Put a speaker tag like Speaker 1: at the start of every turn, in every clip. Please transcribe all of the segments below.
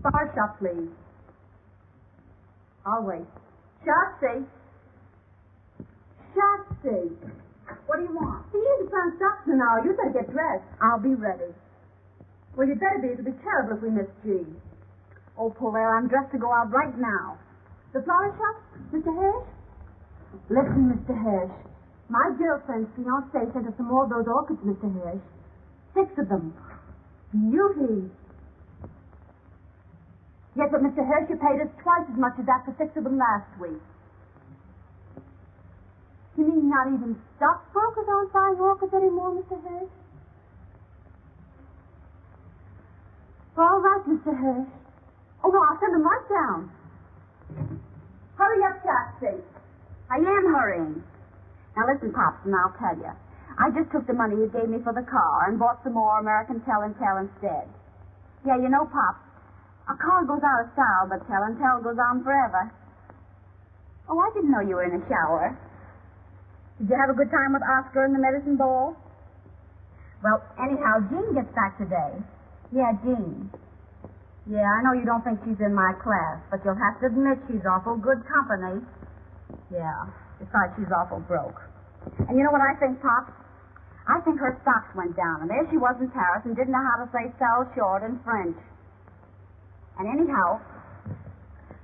Speaker 1: Flower shop, please. I'll wait. Shotzi. Shotzi. What do you want? He isn't found shops in an hour. You better get dressed. I'll be ready. Well, you'd better be. It'll be terrible if we miss G. Oh, Paulette, I'm dressed to go out right now. The flower shop? Mr. Hirsch? Listen, Mr. Hirsch. My girlfriend's fiancé sent us some more of those orchids, Mr. Hirsch. 6 of them. Beauties. Yes, but Mr. Hirsch, you paid us twice as much as that for 6 of them last week. You mean not even stockbrokers aren't buying orchids anymore, Mr. Hirsch? All right, Mr. Hirsch. Oh, no, I'll send them right down. Hurry up, Shotzi. I am hurrying. Now, listen, Pops, and I'll tell you. I just took the money you gave me for the car and bought some more American Tell and Tell instead. Yeah, you know, Pops, a car goes out of style, but Tell and Tell goes on forever. Oh, I didn't know you were in the shower. Did you have a good time with Oscar and the medicine ball? Well, anyhow, Jean gets back today. Yeah, Jean. Yeah, I know you don't think she's in my class, but you'll have to admit she's awful good company. Yeah, besides she's awful broke. And you know what I think, Pop? I think her stocks went down, and there she was in Paris and didn't know how to say sell short in French. And anyhow,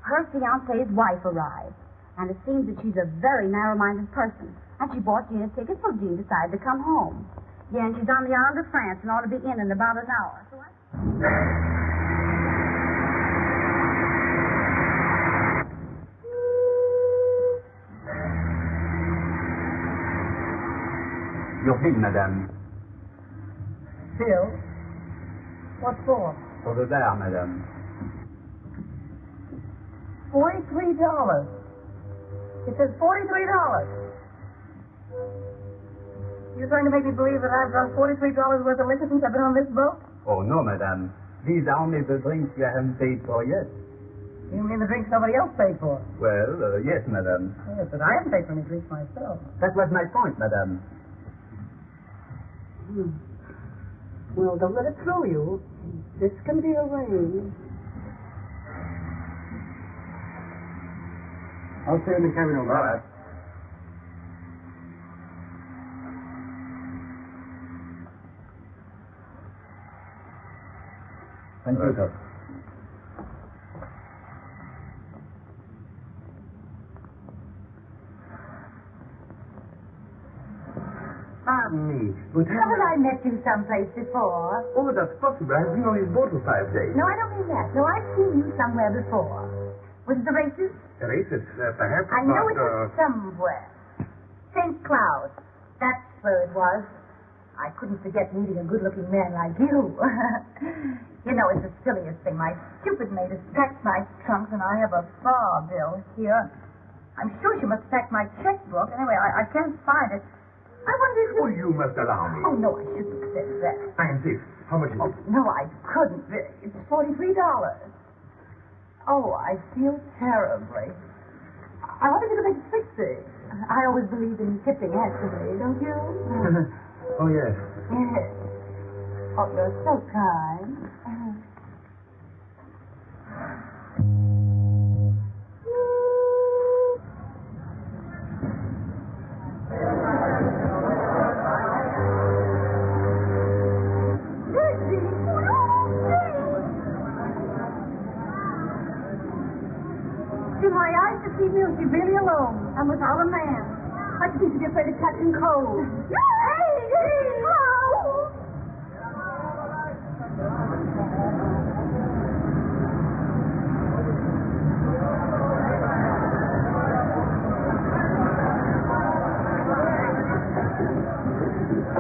Speaker 1: her fiancé's wife arrived, and it seems that she's a very narrow-minded person. And she bought Jean a ticket, so Jean decided to come home. Yeah, and she's on the island of France and ought to be in about an hour. So
Speaker 2: Your bill, madame.
Speaker 1: Bill? What for?
Speaker 2: For the bar, madame.
Speaker 1: $43. It says $43. You're trying to make me believe that I've drunk $43 worth of liquor since I've been on this boat?
Speaker 2: Oh, no, madame. These are only the drinks you haven't paid for yet.
Speaker 1: You mean the drinks somebody else paid for?
Speaker 2: Well, yes, madame.
Speaker 1: Yes, but I haven't paid for any drinks myself.
Speaker 2: That was my point, madame.
Speaker 1: Well, don't let it throw you. This can be arranged.
Speaker 2: I'll stay in the cabin all right. Thank you, sir.
Speaker 3: Pardon me, but
Speaker 1: Haven't I met you someplace before?
Speaker 3: Oh, that's possible. I've been on his boat for 5 days.
Speaker 1: No, I don't mean that. No, I've seen you somewhere before. Was it the races?
Speaker 3: The races, perhaps.
Speaker 1: I know
Speaker 3: but,
Speaker 1: it was somewhere. St. Cloud. That's where it was. I couldn't forget meeting a good-looking man like you. You know, it's the silliest thing. My stupid maid has packed my trunks, and I have a bar bill here. I'm sure she must have packed my checkbook. Anyway, I can't find it. I wonder if you...
Speaker 3: Oh, you must allow me.
Speaker 1: Oh, no, I shouldn't have said that.
Speaker 3: I insist. How much is it?
Speaker 1: No, I couldn't. It's $43. Oh, I feel terribly. I wonder if you could make it 60. I always believe in tipping handsomely, don't you?
Speaker 3: Oh, yes.
Speaker 1: Yes. Oh, you're so kind. Do my eyes deceive me, or is she really alone and without a man? I just need to be afraid of catching cold. Hey! Oh!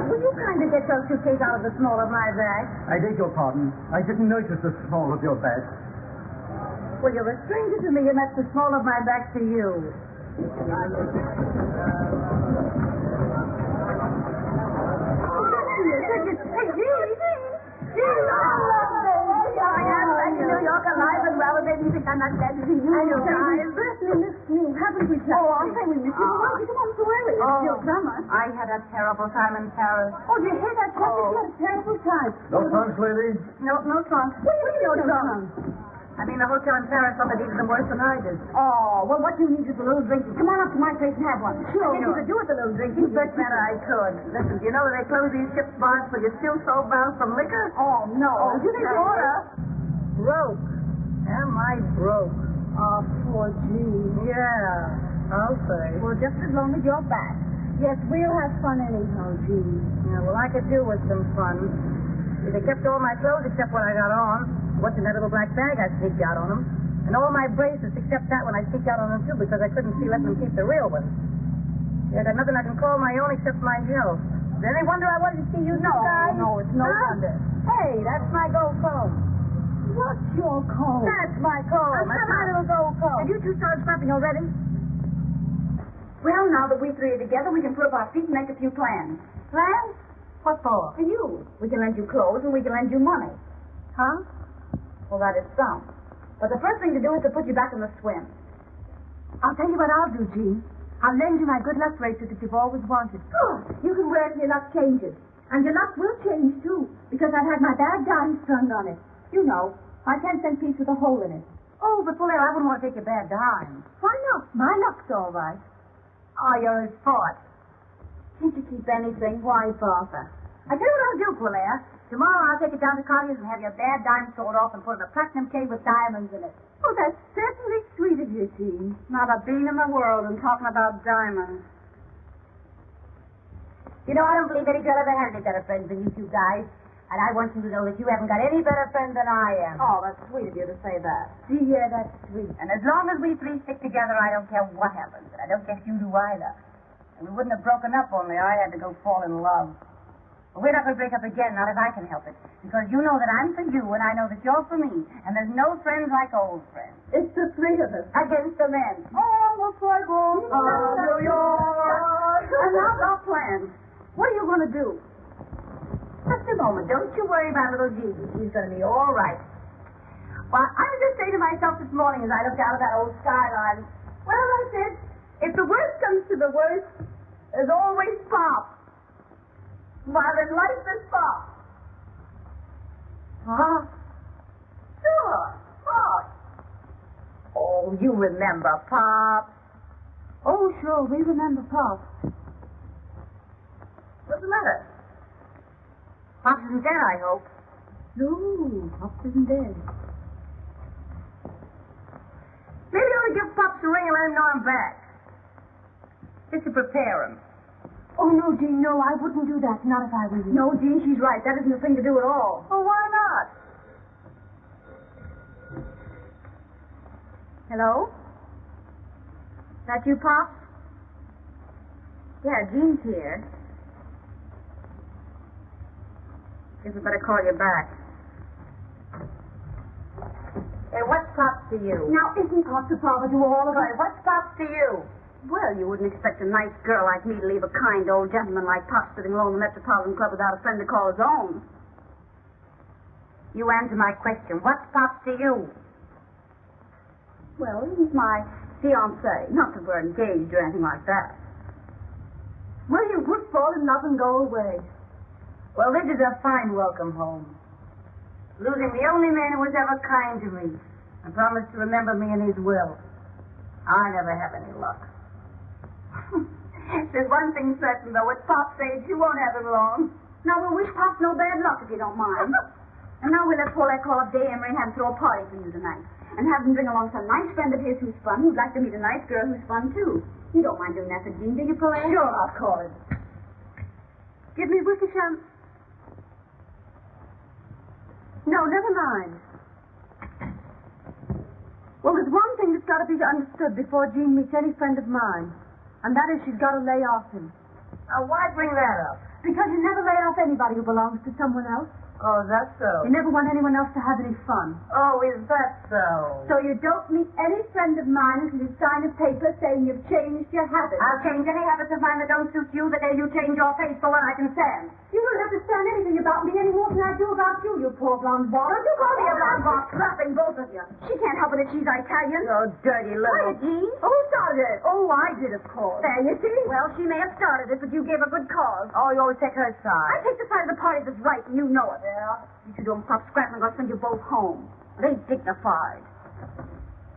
Speaker 1: Will you kindly get your suitcase out of the small of my bag?
Speaker 2: I beg your pardon. I didn't notice the small of your bag.
Speaker 1: Well, you're a stranger to me, and that's the small of my back to you. Hey, Gene! I am back in New York alive and well, and maybe you think I'm not glad to see you. I know, guys. We missed you. Haven't we, Chuck? Oh, I say we missed you. Why did you come so early? It's still summer. I had a terrible time in Paris. Oh, did you hear that, Chuck? You had a terrible time.
Speaker 2: No trunks, lady?
Speaker 1: No trunk. What do you mean, no trunk?
Speaker 4: I mean, the hotel in Paris only needed them worse than I did.
Speaker 1: Oh, well, what you need is a little drinking. Come on up to my place and have one. Sure.
Speaker 4: What you could do with a little drinking? You bet I could. Listen, do you know that they close these ship's bars for your still so bound from liquor?
Speaker 1: Oh, no.
Speaker 4: Oh,
Speaker 1: you think
Speaker 4: order? Broke. Am I broke?
Speaker 1: Oh, poor Jean.
Speaker 4: Yeah, I'll say.
Speaker 1: Well, just as long as you're back. Yes, we'll have fun anyhow, Jean.
Speaker 4: Yeah, well, I could do with some fun. They kept all my clothes except what I got on. What's in that little black bag I sneaked out on them. And all my bracelets except that one I sneaked out on them, too, because I couldn't see letting them keep the real ones. Yeah, I got nothing I can call my own except my Jill. Is there any wonder I wanted to see you guys?
Speaker 1: No, it's no wonder.
Speaker 4: Hey, that's my gold comb.
Speaker 1: What's your comb?
Speaker 4: That's my comb. That's my little gold comb.
Speaker 1: Have you two started scrapping already? Well, now that we three are together, we can put up our feet and make a few plans.
Speaker 4: Plans? What for?
Speaker 1: For you. We can lend you clothes and we can lend you money.
Speaker 4: Huh?
Speaker 1: Well, that is some. But the first thing to do is to put you back in the swim.
Speaker 4: I'll tell you what I'll do, Jean. I'll lend you my good luck bracelet that you've always wanted.
Speaker 1: Good. You can wear it till your luck changes. And your luck will change, too, because I've had my bad dime strung on it. You know, my 10-cent piece with a hole in it.
Speaker 4: Oh, but Fuller, I wouldn't want to take your bad dime.
Speaker 1: Why not?
Speaker 4: My luck's all right. Oh, you're his sport.
Speaker 1: Can't you keep anything? Why, Bertha?
Speaker 4: I tell you what I'll do, Fuller. Tomorrow I'll take it down to Collier's and have your bad dime sold off and put in a platinum cave with diamonds in it.
Speaker 1: Oh, that's certainly sweet of you, Jean. Not a bean in the world and talking about diamonds.
Speaker 4: You know, I don't believe any girl ever had any better friends than you two guys. And I want you to know that you haven't got any better friend than I am.
Speaker 1: Oh, that's sweet of you to say that.
Speaker 4: Yeah, that's sweet. And as long as we three stick together, I don't care what happens. And I don't guess you do either. And we wouldn't have broken up only I had to go fall in love. But we're not going to break up again, not if I can help it. Because you know that I'm for you, and I know that you're for me. And there's no friends like old friends.
Speaker 1: It's the three of us.
Speaker 4: Against the men.
Speaker 1: Oh, looks like New York. And now our plans. What are you going to do?
Speaker 4: Just a moment. Don't you worry about little Gigi. She's going to be all right. Well, I was just saying to myself this morning as I looked out of that old skyline, well, I said, if the worst comes to the worst, there's always Pop. While in life is Pop. Huh? Sure, Pop. Oh, you remember Pop.
Speaker 1: Oh, sure, we remember Pop.
Speaker 4: What's the matter? Pop isn't dead, I hope.
Speaker 1: No, Pop isn't dead.
Speaker 4: Maybe I ought to give Pops a ring and let him know I'm back. Just to prepare him.
Speaker 1: Oh, no, Jean, no, I wouldn't do that. Not if I were you. No, Jean, she's right. That isn't the thing to do at all.
Speaker 4: Well, why not?
Speaker 1: Hello? That you, Pop?
Speaker 4: Yeah, Jean's here. Guess we better call you back. Hey, what's Pops to you?
Speaker 1: Now, isn't Pop the father to all of us?
Speaker 4: Hey, what's Pops to you?
Speaker 1: Well, you wouldn't expect a nice girl like me to leave a kind old gentleman like Pop sitting alone in the Metropolitan Club without a friend to call his own.
Speaker 4: You answer my question. What's Pops to you?
Speaker 1: Well, he's my fiancé. Not that we're engaged or anything like that. Well, you would fall in love and go away.
Speaker 4: Well, this is a fine welcome home. Losing the only man who was ever kind to me and promised to remember me in his will. I never have any luck.
Speaker 1: There's one thing certain, though. With Pop's age, you won't have him long. Now, we'll wish Pop no bad luck, if you don't mind. And now we'll let Paulette call up Day Emery and have him throw a party for you tonight. And have him bring along some nice friend of his who's fun, who'd like to meet a nice girl who's fun, too. You don't mind doing that for Jean, do you, Paulette?
Speaker 4: Sure, I'll call him.
Speaker 1: Give me Wickersham. No, never mind. Well, there's one thing that's got to be understood before Jean meets any friend of mine, and that is she's got to lay off him.
Speaker 4: Now, why bring that up?
Speaker 1: Because you never lay off anybody who belongs to someone else.
Speaker 4: Oh, that's so.
Speaker 1: You never want anyone else to have any fun.
Speaker 4: Oh, is that so?
Speaker 1: So you don't meet any friend of mine until you sign a paper saying you've changed your habits.
Speaker 4: I'll change any habits of mine that don't suit you the day you change your face for one I can stand.
Speaker 1: You don't understand anything about me any more than I do about you, you poor blonde ball.
Speaker 4: Don't you call me a blonde ball, slapping both of you.
Speaker 1: She can't help it if she's Italian.
Speaker 4: Oh, dirty little...
Speaker 1: Quiet, Jean.
Speaker 4: Who started it? Oh, I did, of course.
Speaker 1: There, you see?
Speaker 4: Well, she may have started it, but you gave a good cause. Oh, you always take her side.
Speaker 1: I take the side of the party that's right, and you know it.
Speaker 4: Yeah?
Speaker 1: If you don't stop scrapping, I'll send you both home. It ain't dignified.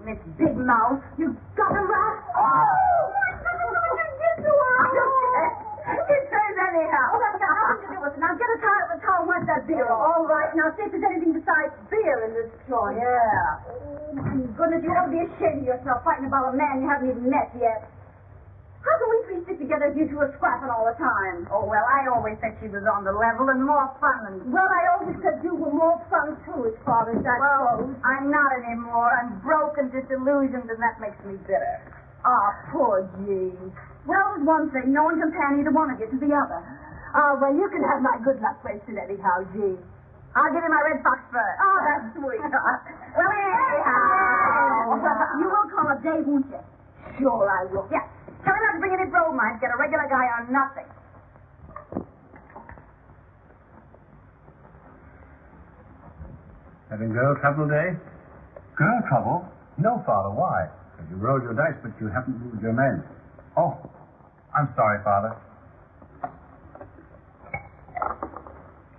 Speaker 1: Miss Big Mouth. You got him, Rat. Oh, what did you do to her? It says anyhow. Oh, that's got nothing to do with it. Now get a tie of the towel and wipe that beer off. All right. Now see if there's anything besides beer in this joint. Yeah. Oh, my goodness, you ought to be ashamed of yourself fighting about a man you haven't even met yet. How can we three stick together if you two are scrapping all the time? Oh, well, I always said she was on the level and more fun than... Well, I always said you were more fun, too, as far as that goes. I'm not anymore. I'm broke and disillusioned, and that makes me bitter. Ah, poor Jean. Well, there's one thing. No one can pan either one of you to the other. Oh, well, you can have my good luck wasted anyhow, Jean. I'll give you my red fox fur. Oh, that's sweet. Well, anyhow. You will call up Dave, won't you? Sure I will. Yeah. Tell him not to bring any bromide. Get a regular guy on nothing.
Speaker 3: Having girl trouble today?
Speaker 2: Girl trouble?
Speaker 3: No, Father. Why? Because you rolled your dice, but you haven't moved your men.
Speaker 2: Oh, I'm sorry, Father.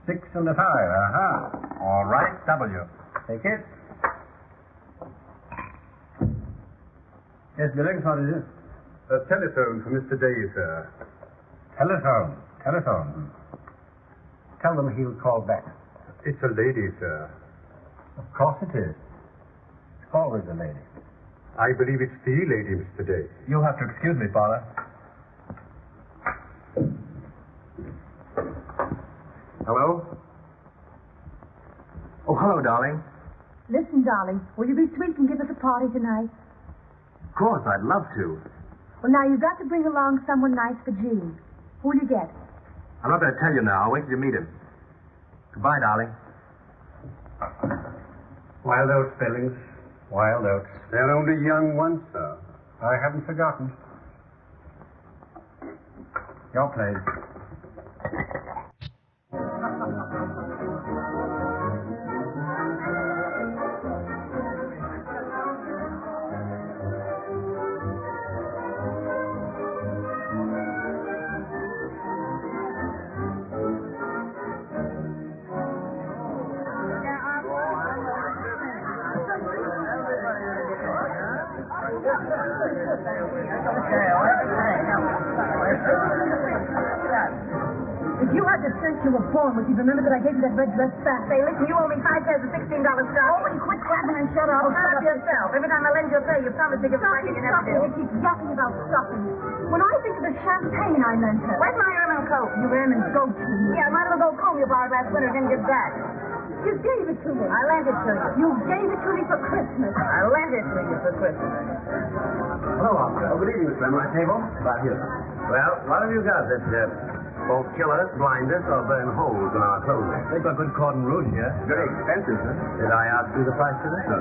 Speaker 3: 6 and a 5. Aha.
Speaker 2: All right, W.
Speaker 3: Take it. Yes, Billings, what is it?
Speaker 5: A telephone for Mr. Day, sir.
Speaker 3: Telephone. Telephone. Tell them he'll call back.
Speaker 5: It's a lady, sir.
Speaker 3: Of course it is. It's always a lady.
Speaker 5: I believe it's the lady, Mr. Day.
Speaker 2: You'll have to excuse me, Father.
Speaker 3: Hello?
Speaker 2: Oh, hello, darling.
Speaker 1: Listen, darling, will you be sweet and give us a party tonight?
Speaker 2: Of course, I'd love to.
Speaker 1: Well, now, you've got to bring along someone nice for Jean. Who'll you get?
Speaker 2: I'm not going to tell you now. I'll wait till you meet him. Goodbye, darling.
Speaker 5: Wild oats, Billings.
Speaker 3: Wild oats.
Speaker 5: They're only young ones, sir.
Speaker 3: I haven't forgotten. Your place.
Speaker 1: If you had the sense you were born with, you'd remember that I gave you that red dress back.
Speaker 4: Say, listen, you owe me 5 pairs of $16 stock.
Speaker 1: Oh, will you quit clapping and shut up?
Speaker 4: Oh, shut up yourself. Every time I lend you a pay, you promise to give it back and you never do.
Speaker 1: You keep yapping about stuffing. When I think of the champagne I lent her.
Speaker 4: Where's my ermine coat?
Speaker 1: You ermine goat cheese.
Speaker 4: Yeah, my little gold comb you borrowed last winter didn't give back.
Speaker 1: You gave it to me.
Speaker 4: I lent it to you.
Speaker 1: You gave it to me for Christmas.
Speaker 4: I lent it to you for Christmas.
Speaker 3: Hello, Oscar. Oh, good evening, Mr. My table? About here.
Speaker 2: Well, what have you got that won't kill us, blind us, or burn holes in our clothing?
Speaker 3: They've got good cordon rouge here.
Speaker 2: Very expensive, sir. Did I ask you the price of this? No.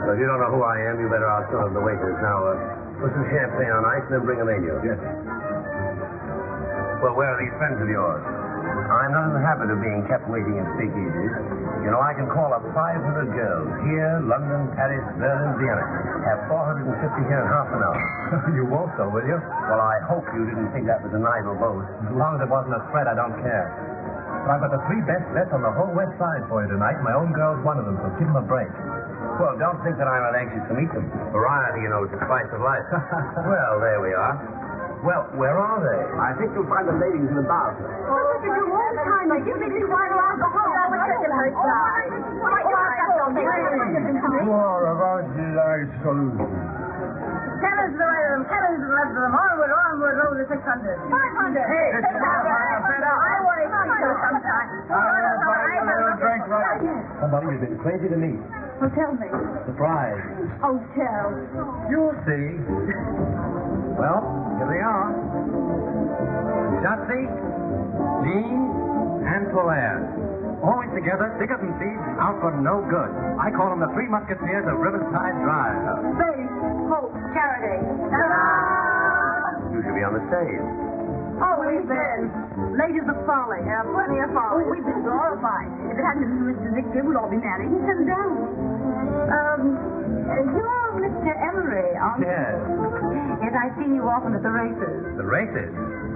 Speaker 2: Well, if you don't know who I am, you better ask some of the waiters. Now, put some champagne on ice and then bring them in, you.
Speaker 3: Yes.
Speaker 2: Well, where are these friends of yours? I'm not in the habit of being kept waiting in speakeasies. You know, I can call up 500 girls here, London, Paris, Berlin, Vienna. Have 450 here in half an hour.
Speaker 3: You won't, though, will you?
Speaker 2: Well, I hope you didn't think that was an idle boast.
Speaker 3: As long as it wasn't a threat, I don't care. But I've got the 3 best bets on the whole West Side for you tonight. My own girl's one of them, so give them a break.
Speaker 2: Well, don't think that I'm not anxious to meet them. Variety, you know, is the spice of life. Well, there we are.
Speaker 3: Well, where are they?
Speaker 2: I think you'll find the ladies in the bar.
Speaker 1: Oh, look at you all the time. You made me ride along the hall. I was taking her side.
Speaker 3: More about July solution.
Speaker 4: 10 is the right of them, 10 is the left of them. Onward, onward, over the 600. 500. Hey, I want to see her sometime.
Speaker 3: Somebody you've been crazy to meet.
Speaker 1: Well, tell me.
Speaker 3: Surprise.
Speaker 1: Oh, tell.
Speaker 3: You'll see. Well, here they are. Shotzi, Jean, and Polaire. Always together, thick as thieves, out for no good. I call them the 3 Musketeers of Riverside Drive.
Speaker 1: Faith, hope, charity.
Speaker 2: You should be on the stage.
Speaker 1: Oh, we've been. Ladies of folly. Yeah, plenty of folly. Oh, we've been glorified. If it hadn't been for Mr. Nick, we'd all be married and settled down. You're Mr. Emery, aren't you?
Speaker 3: Yes.
Speaker 1: Yes, I've seen you often at the races.
Speaker 2: The races?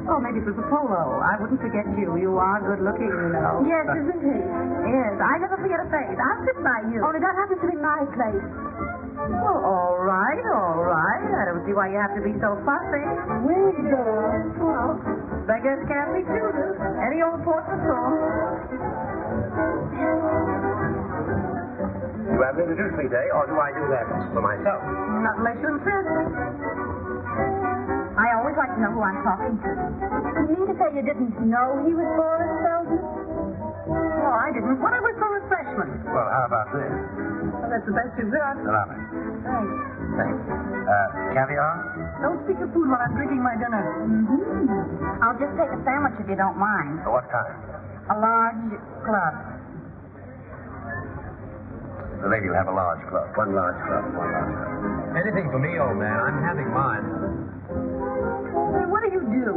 Speaker 1: Oh, maybe it was a polo. I wouldn't forget you. You are good looking, you know. Yes, isn't he? Yes, I never forget a face. I'll sit by you. Only that happens to be my place.
Speaker 4: Well, all right, all right. I don't see why you have to be so fussy. Well, beggars can't be choosers. Any old portrait song.
Speaker 2: You haven't introduced me today, or do I do that for myself?
Speaker 4: Not unless you insist.
Speaker 1: I always like to know who I'm talking to. You mean to say you didn't know he was Boris Feldman?
Speaker 4: No, I didn't. What it was for refreshment.
Speaker 2: Well, how about this?
Speaker 4: Well, that's the best you've got.
Speaker 2: Allow me.
Speaker 4: Thanks.
Speaker 2: Thanks. Caviar?
Speaker 4: Don't speak of food while I'm drinking my dinner.
Speaker 1: Mm-hmm. I'll just take a sandwich if you don't mind.
Speaker 2: What kind?
Speaker 1: A large club.
Speaker 2: The lady will have a large club. One large club.
Speaker 3: Anything for me, old man. I'm having mine.
Speaker 4: Hey, what do you do?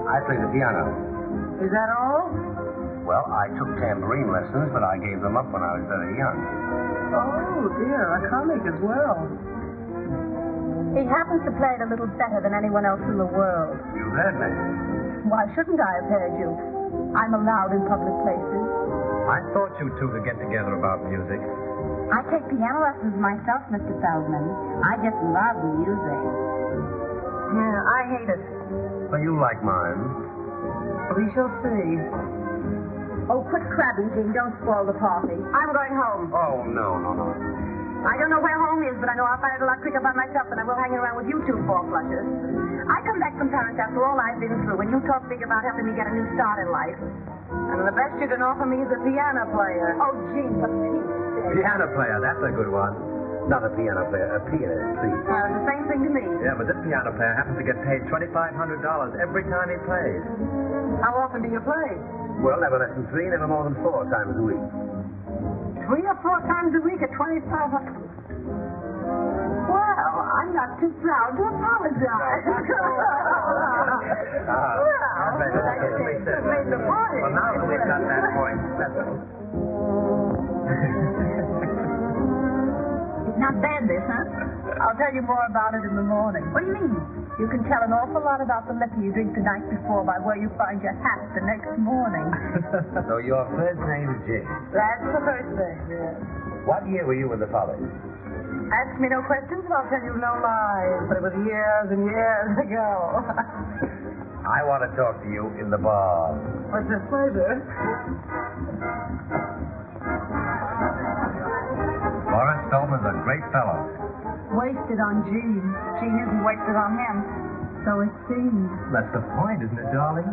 Speaker 2: I play the piano.
Speaker 4: Is that all?
Speaker 2: Well, I took tambourine lessons, but I gave them up when I was very young.
Speaker 4: Oh, dear, a comic as well.
Speaker 1: He happens to play it a little better than anyone else in the world.
Speaker 2: You've heard me.
Speaker 1: Why shouldn't I have heard you? I'm allowed in public places.
Speaker 3: I thought you two could get together about music.
Speaker 1: I take piano lessons myself, Mr. Feldman. I just love music.
Speaker 4: Yeah, I hate it.
Speaker 2: Well, you like mine.
Speaker 4: We shall see.
Speaker 1: Oh, quit crabbing, Jean. Don't spoil the party. I'm going home.
Speaker 2: Oh, no.
Speaker 1: I don't know where home is, but I know I'll find it a lot quicker by myself than I will hanging around with you two four-flushers. I come back from Paris after all I've been through, and you talk big about helping me get a new start in life.
Speaker 4: And the best you can offer me is a piano player.
Speaker 1: Oh, Jean, for Pete's sake.
Speaker 3: Piano player, that's a good one.
Speaker 2: Not a piano player, a pianist, please.
Speaker 1: It's the same thing to me.
Speaker 3: Yeah, but this piano player happens to get paid $2,500 every time he plays.
Speaker 4: How often do you play?
Speaker 2: Well, never less than 3, never more than 4 times a week.
Speaker 4: 3 or 4 times a week at $2,500.
Speaker 1: Well, I'm not too proud to apologize.
Speaker 4: Made the party.
Speaker 3: Well, now that we've got that point settled.
Speaker 1: It's not bad, this, huh? I'll tell you more about it in the morning. What do you mean? You can tell an awful lot about the liquor you drink the night before by where you find your hat the next morning.
Speaker 2: So your first name is Jane.
Speaker 4: That's the first thing, yes.
Speaker 2: What year were you in the college?
Speaker 4: Ask me no questions and I'll tell you no lies. But it was years and years ago.
Speaker 2: I want to talk to you in the bar.
Speaker 4: What's a pleasure?
Speaker 3: Boris Feldman's a great fellow.
Speaker 1: Wasted on Jean. Jean isn't wasted on him. So it seems.
Speaker 3: That's the point, isn't it, darling?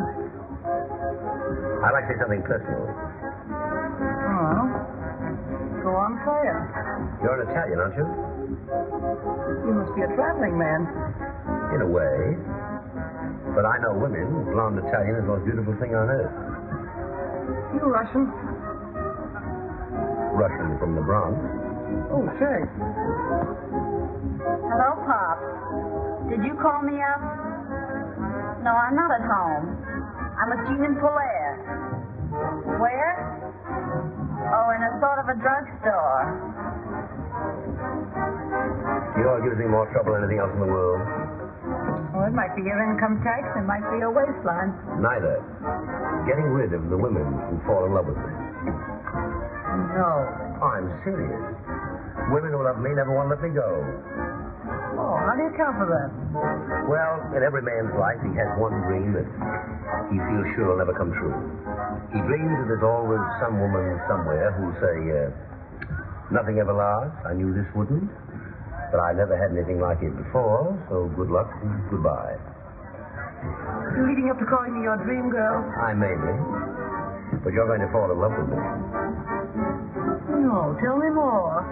Speaker 2: I'd like to say something personal.
Speaker 4: Oh. Go on, say it.
Speaker 2: You're an Italian, aren't you?
Speaker 4: You must be a traveling man.
Speaker 2: In a way. But I know women. Blonde Italian is the most beautiful thing on earth.
Speaker 4: You Russian?
Speaker 2: Russian from the Bronx.
Speaker 4: Oh, say.
Speaker 1: Hello, Pop. Did you call me up? No, I'm not at home. I'm with Jean and Polaire. Where? Oh, in a sort of a drugstore.
Speaker 2: You know what gives me more trouble than anything else in the world?
Speaker 4: Well, it might be your income tax. It might be your waistline.
Speaker 2: Neither. Getting rid of the women who fall in love with me.
Speaker 4: No.
Speaker 2: I'm serious. Women who love me never want to let me go.
Speaker 4: Oh, how do you account for that?
Speaker 2: Well, in every man's life, he has one dream that he feels sure will never come true. He dreams that there's always some woman somewhere who'll say, nothing ever lasts. I knew this wouldn't. But I never had anything like it before, so good luck and goodbye.
Speaker 4: You're leading up to calling me your dream girl?
Speaker 2: I may be. But you're going to fall in love with me.
Speaker 4: No, tell me more.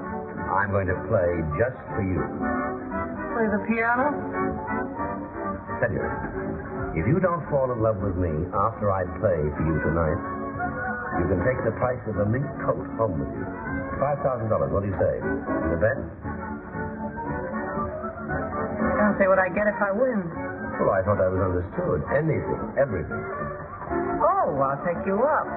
Speaker 2: I'm going to play just for you.
Speaker 4: Play the piano?
Speaker 2: Tell you, if you don't fall in love with me after I play for you tonight, you can take the price of a mink coat home with you. $5,000. What do you say? The bet?
Speaker 4: Can't say what I get if I win.
Speaker 2: Well, I thought that was understood. Anything, everything.
Speaker 4: Oh, I'll take you up.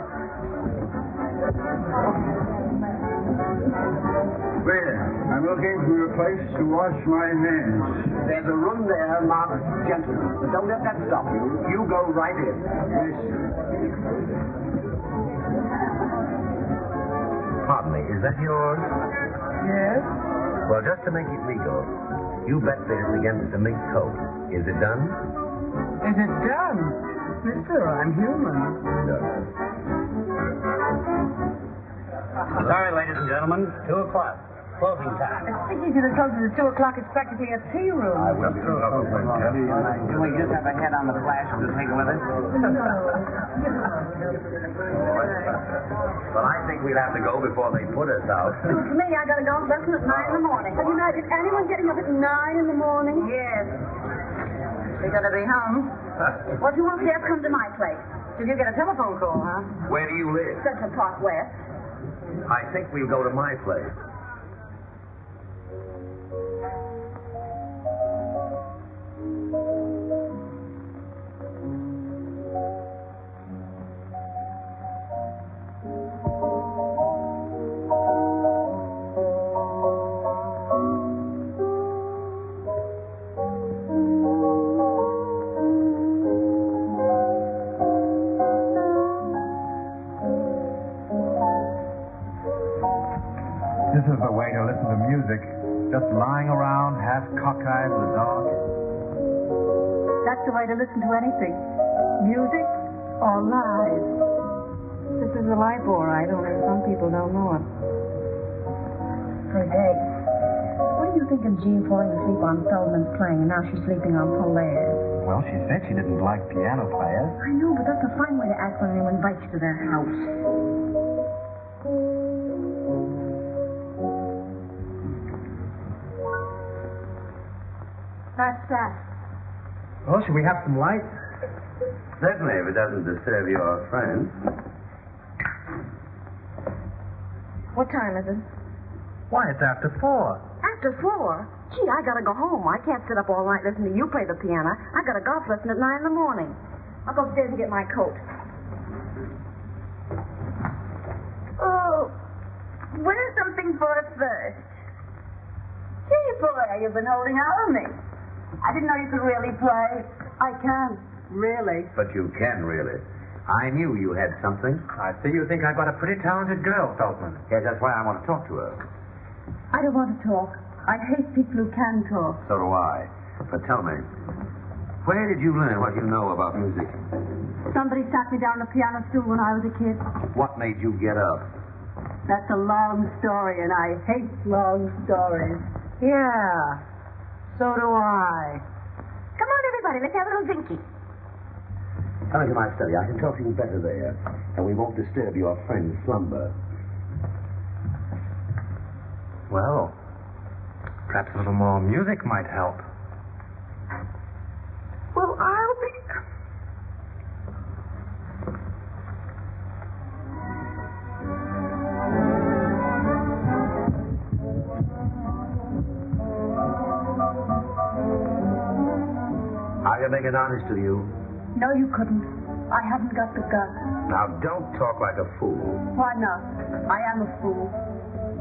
Speaker 5: Waiter, I'm looking for a place to wash my hands.
Speaker 2: There's a room there marked gentlemen. But don't let that stop you. You go right in.
Speaker 5: Yes, sir.
Speaker 2: Pardon me, is that yours?
Speaker 4: Yes?
Speaker 2: Well, just to make it legal, you bet this against the mink coat. Is it done?
Speaker 4: Is it done? Mister, I'm human.
Speaker 2: Sorry, ladies and gentlemen. 2 o'clock. Closing time.
Speaker 4: It's speaking to the closers at 2 o'clock. It's practically a tea room.
Speaker 2: I will be through.
Speaker 3: Do we just have a head on the flash to take with us?
Speaker 2: Well, I think we'll have to go before they put us out.
Speaker 1: To me, I gotta go lesson at 9 in the morning. Can you imagine anyone getting up at 9 in the morning?
Speaker 4: Yes. We gotta be home.
Speaker 1: Well, if you won't dare come to my place.
Speaker 4: Did you get a telephone call, huh?
Speaker 2: Where do you live?
Speaker 1: Central Park West.
Speaker 2: I think we'll go to my place.
Speaker 3: This is the way to listen to music. Just lying around, half cockeyed in the dark.
Speaker 1: That's the way to listen to anything. Music or lies.
Speaker 4: This is a life, all right, only some people don't know it.
Speaker 1: For days. What do you think of Jean falling asleep on Feldman's playing and now she's sleeping on Polaire?
Speaker 3: Well, she said she didn't like piano players.
Speaker 1: I know, but that's a fine way to act when anyone invites you to their house. That's that.
Speaker 3: Oh, should we have some light?
Speaker 2: Certainly, if it doesn't disturb your friends.
Speaker 4: What time is it?
Speaker 3: Why, it's after 4.
Speaker 1: After 4? Gee, I gotta go home. I can't sit up all night listening to you play the piano. I got a golf lesson at 9 in the morning. I'll go upstairs and get my coat. Oh, wear something for a first. Gee, boy, you've been holding out on me. I didn't know you could really play. I can, really.
Speaker 2: But you can, really. I knew you had something.
Speaker 3: I see you think I've got a pretty talented girl, Feldman.
Speaker 2: Yes, that's why I want to talk to her.
Speaker 1: I don't want to talk. I hate people who can talk.
Speaker 2: So do I. But tell me, where did you learn what you know about music?
Speaker 1: Somebody sat me down on a piano stool when I was a kid.
Speaker 2: What made you get up?
Speaker 1: That's a long story, and I hate long stories.
Speaker 4: Yeah. So do I.
Speaker 1: Come on, everybody, let's have a little drinky.
Speaker 2: Come into my study. I can talk to you better there, and we won't disturb your friend's slumber.
Speaker 3: Well, perhaps a little more music might help.
Speaker 1: Well, I'll be...
Speaker 2: I can make an artist of you.
Speaker 1: No, you couldn't. I haven't got the guts.
Speaker 2: Now, don't talk like a fool.
Speaker 1: Why not? I am a fool.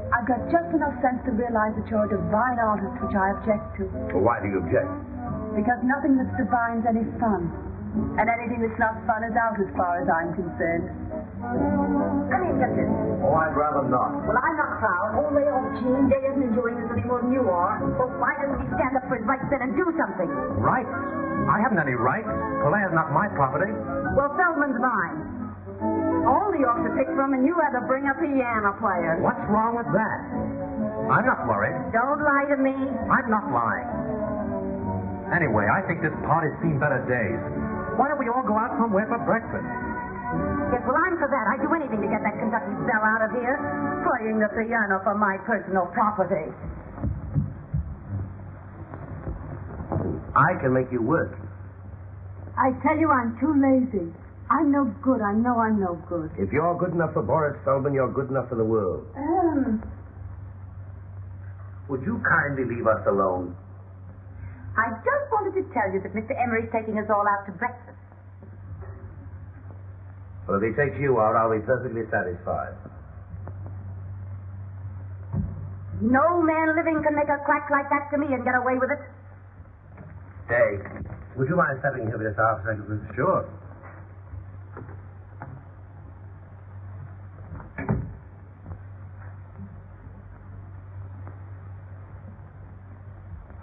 Speaker 1: I've got just enough sense to realize that you're a divine artist, which I object to.
Speaker 2: Well, why do you object?
Speaker 1: Because nothing that's divine's any fun. And anything that's not fun is out as far as I'm concerned. Come here, get this.
Speaker 2: Oh, I'd rather not.
Speaker 1: Well, I'm not proud. Only old Gene Day isn't enjoying this any more than you are. Well, why doesn't he stand up for his rights then and do something?
Speaker 3: Rights? I haven't any rights. Polaire's not my property.
Speaker 1: Well, Feldman's mine. All the orcs to pick from, and you had to bring a piano player.
Speaker 3: What's wrong with that? I'm not worried.
Speaker 1: Don't lie to me.
Speaker 3: I'm not lying. Anyway, I think this party's seen better days. Why don't we all go out somewhere for breakfast?
Speaker 1: Yes, well, I'm for that. I'd do anything to get that Kentucky belle out of here. Playing the piano for my personal property.
Speaker 2: I can make you work.
Speaker 1: I tell you, I'm too lazy. I'm no good. I know I'm no good.
Speaker 2: If you're good enough for Boris Feldman, you're good enough for the world. Would you kindly leave us alone?
Speaker 1: I just wanted to tell you that Mr. Emery's taking us all out to breakfast.
Speaker 2: Well, if he takes you out, I'll be perfectly satisfied.
Speaker 1: No man living can make a crack like that to me and get away with it.
Speaker 2: Day, would you mind stepping here for just half a second?
Speaker 3: Sure.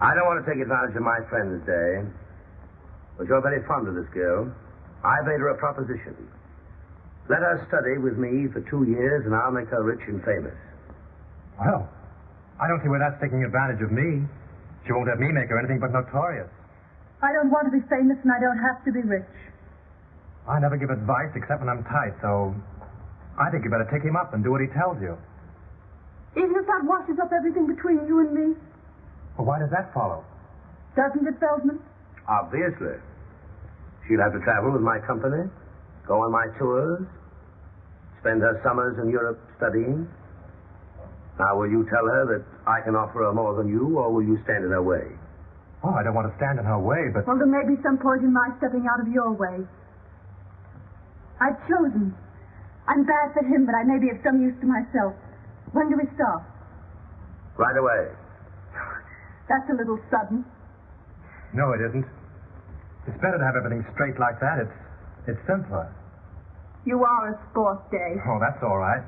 Speaker 2: I don't want to take advantage of my friend's day, but you're very fond of this girl. I made her a proposition. Let her study with me for 2 years, and I'll make her rich and famous.
Speaker 3: Well, I don't see where that's taking advantage of me. She won't have me make her anything but notorious.
Speaker 4: I don't want to be famous, and I don't have to be rich.
Speaker 3: I never give advice except when I'm tight, so I think you better take him up and do what he tells you.
Speaker 1: Even if that washes up everything between you and me?
Speaker 3: Well, why does that follow?
Speaker 1: Doesn't it, Feldman?
Speaker 2: Obviously. She'll have to travel with my company, go on my tours, spend her summers in Europe studying. Now, will you tell her that I can offer her more than you, or will you stand in her way?
Speaker 3: Oh, I don't want to stand in her way, but...
Speaker 1: Well, there may be some point in my stepping out of your way. I've chosen. I'm bad for him, but I may be of some use to myself. When do we start?
Speaker 2: Right away.
Speaker 1: That's a little sudden.
Speaker 3: No, it isn't. It's better to have everything straight like that. It's simpler.
Speaker 1: You are a sport, Dave.
Speaker 3: Oh, that's all right.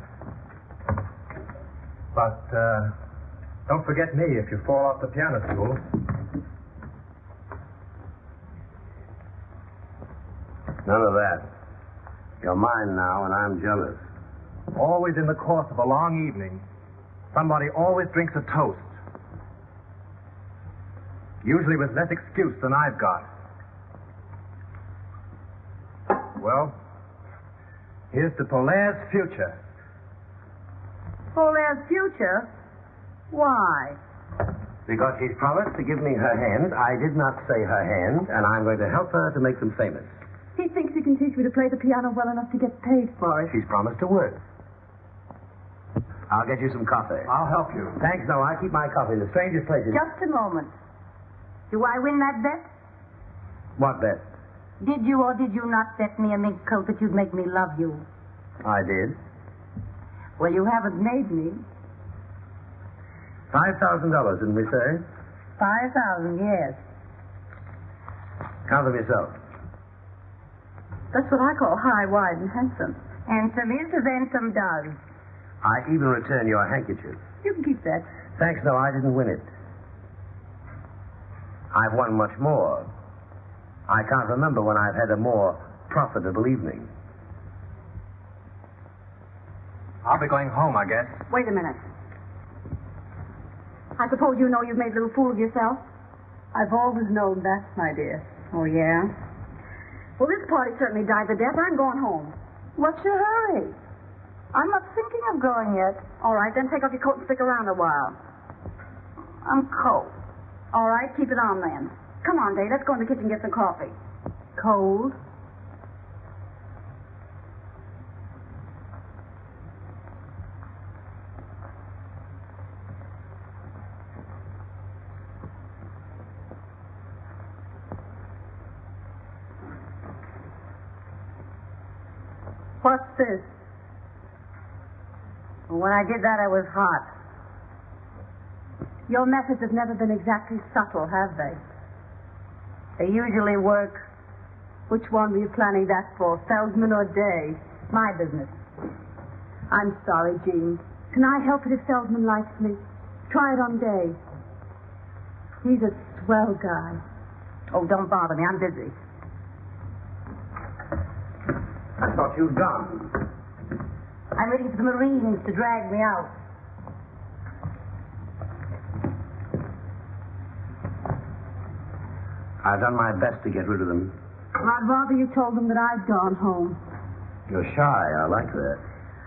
Speaker 3: But, don't forget me if you fall off the piano stool.
Speaker 2: None of that. You're mine now, and I'm jealous.
Speaker 3: Always in the course of a long evening, somebody always drinks a toast. Usually with less excuse than I've got. Well, here's to Polaire's future.
Speaker 4: Polaire's future? Why?
Speaker 2: Because she's promised to give me her hand. I did not say her hand, and I'm going to help her to make them famous.
Speaker 1: He thinks he can teach me to play the piano well enough to get paid for it.
Speaker 2: She's promised to work. I'll get you some coffee.
Speaker 3: I'll help you.
Speaker 2: Thanks, no, I keep my coffee in the strangest places.
Speaker 4: Just a moment. Do I win that bet?
Speaker 2: What bet?
Speaker 4: Did you or did you not bet me a mink coat that you'd make me love you?
Speaker 2: I did.
Speaker 4: Well, you haven't made me.
Speaker 2: $5,000, didn't we say?
Speaker 4: 5,000, yes.
Speaker 2: Count them yourself.
Speaker 1: That's what I call high, wide, and handsome.
Speaker 4: Handsome is as handsome does.
Speaker 2: I even return your handkerchief.
Speaker 1: You can keep that.
Speaker 2: Thanks, no, I didn't win it. I've won much more. I can't remember when I've had a more profitable evening.
Speaker 3: I'll be going home, I guess.
Speaker 1: Wait a minute. I suppose you know you've made a little fool of yourself?
Speaker 4: I've always known that, my dear.
Speaker 1: Oh, yeah? Well, this party certainly died the death. I'm going home.
Speaker 4: What's your hurry? I'm not thinking of going yet.
Speaker 1: All right, then take off your coat and stick around a while.
Speaker 4: I'm cold.
Speaker 1: All right, keep it on then. Come on, Dave. Let's go in the kitchen and get some coffee.
Speaker 4: Cold? What's this? When I did that, I was hot.
Speaker 1: Your methods have never been exactly subtle, have they?
Speaker 4: They usually work.
Speaker 1: Which one were you planning that for, Feldman or Day?
Speaker 4: My business.
Speaker 1: I'm sorry, Jean. Can I help it if Feldman likes me? Try it on Day. He's a swell guy.
Speaker 4: Oh, don't bother me. I'm busy.
Speaker 2: I thought you'd gone.
Speaker 4: I'm waiting for the Marines to drag me out.
Speaker 2: I've done my best to get rid of them.
Speaker 1: I'd rather you told them that I'd gone home.
Speaker 2: You're shy. I like that.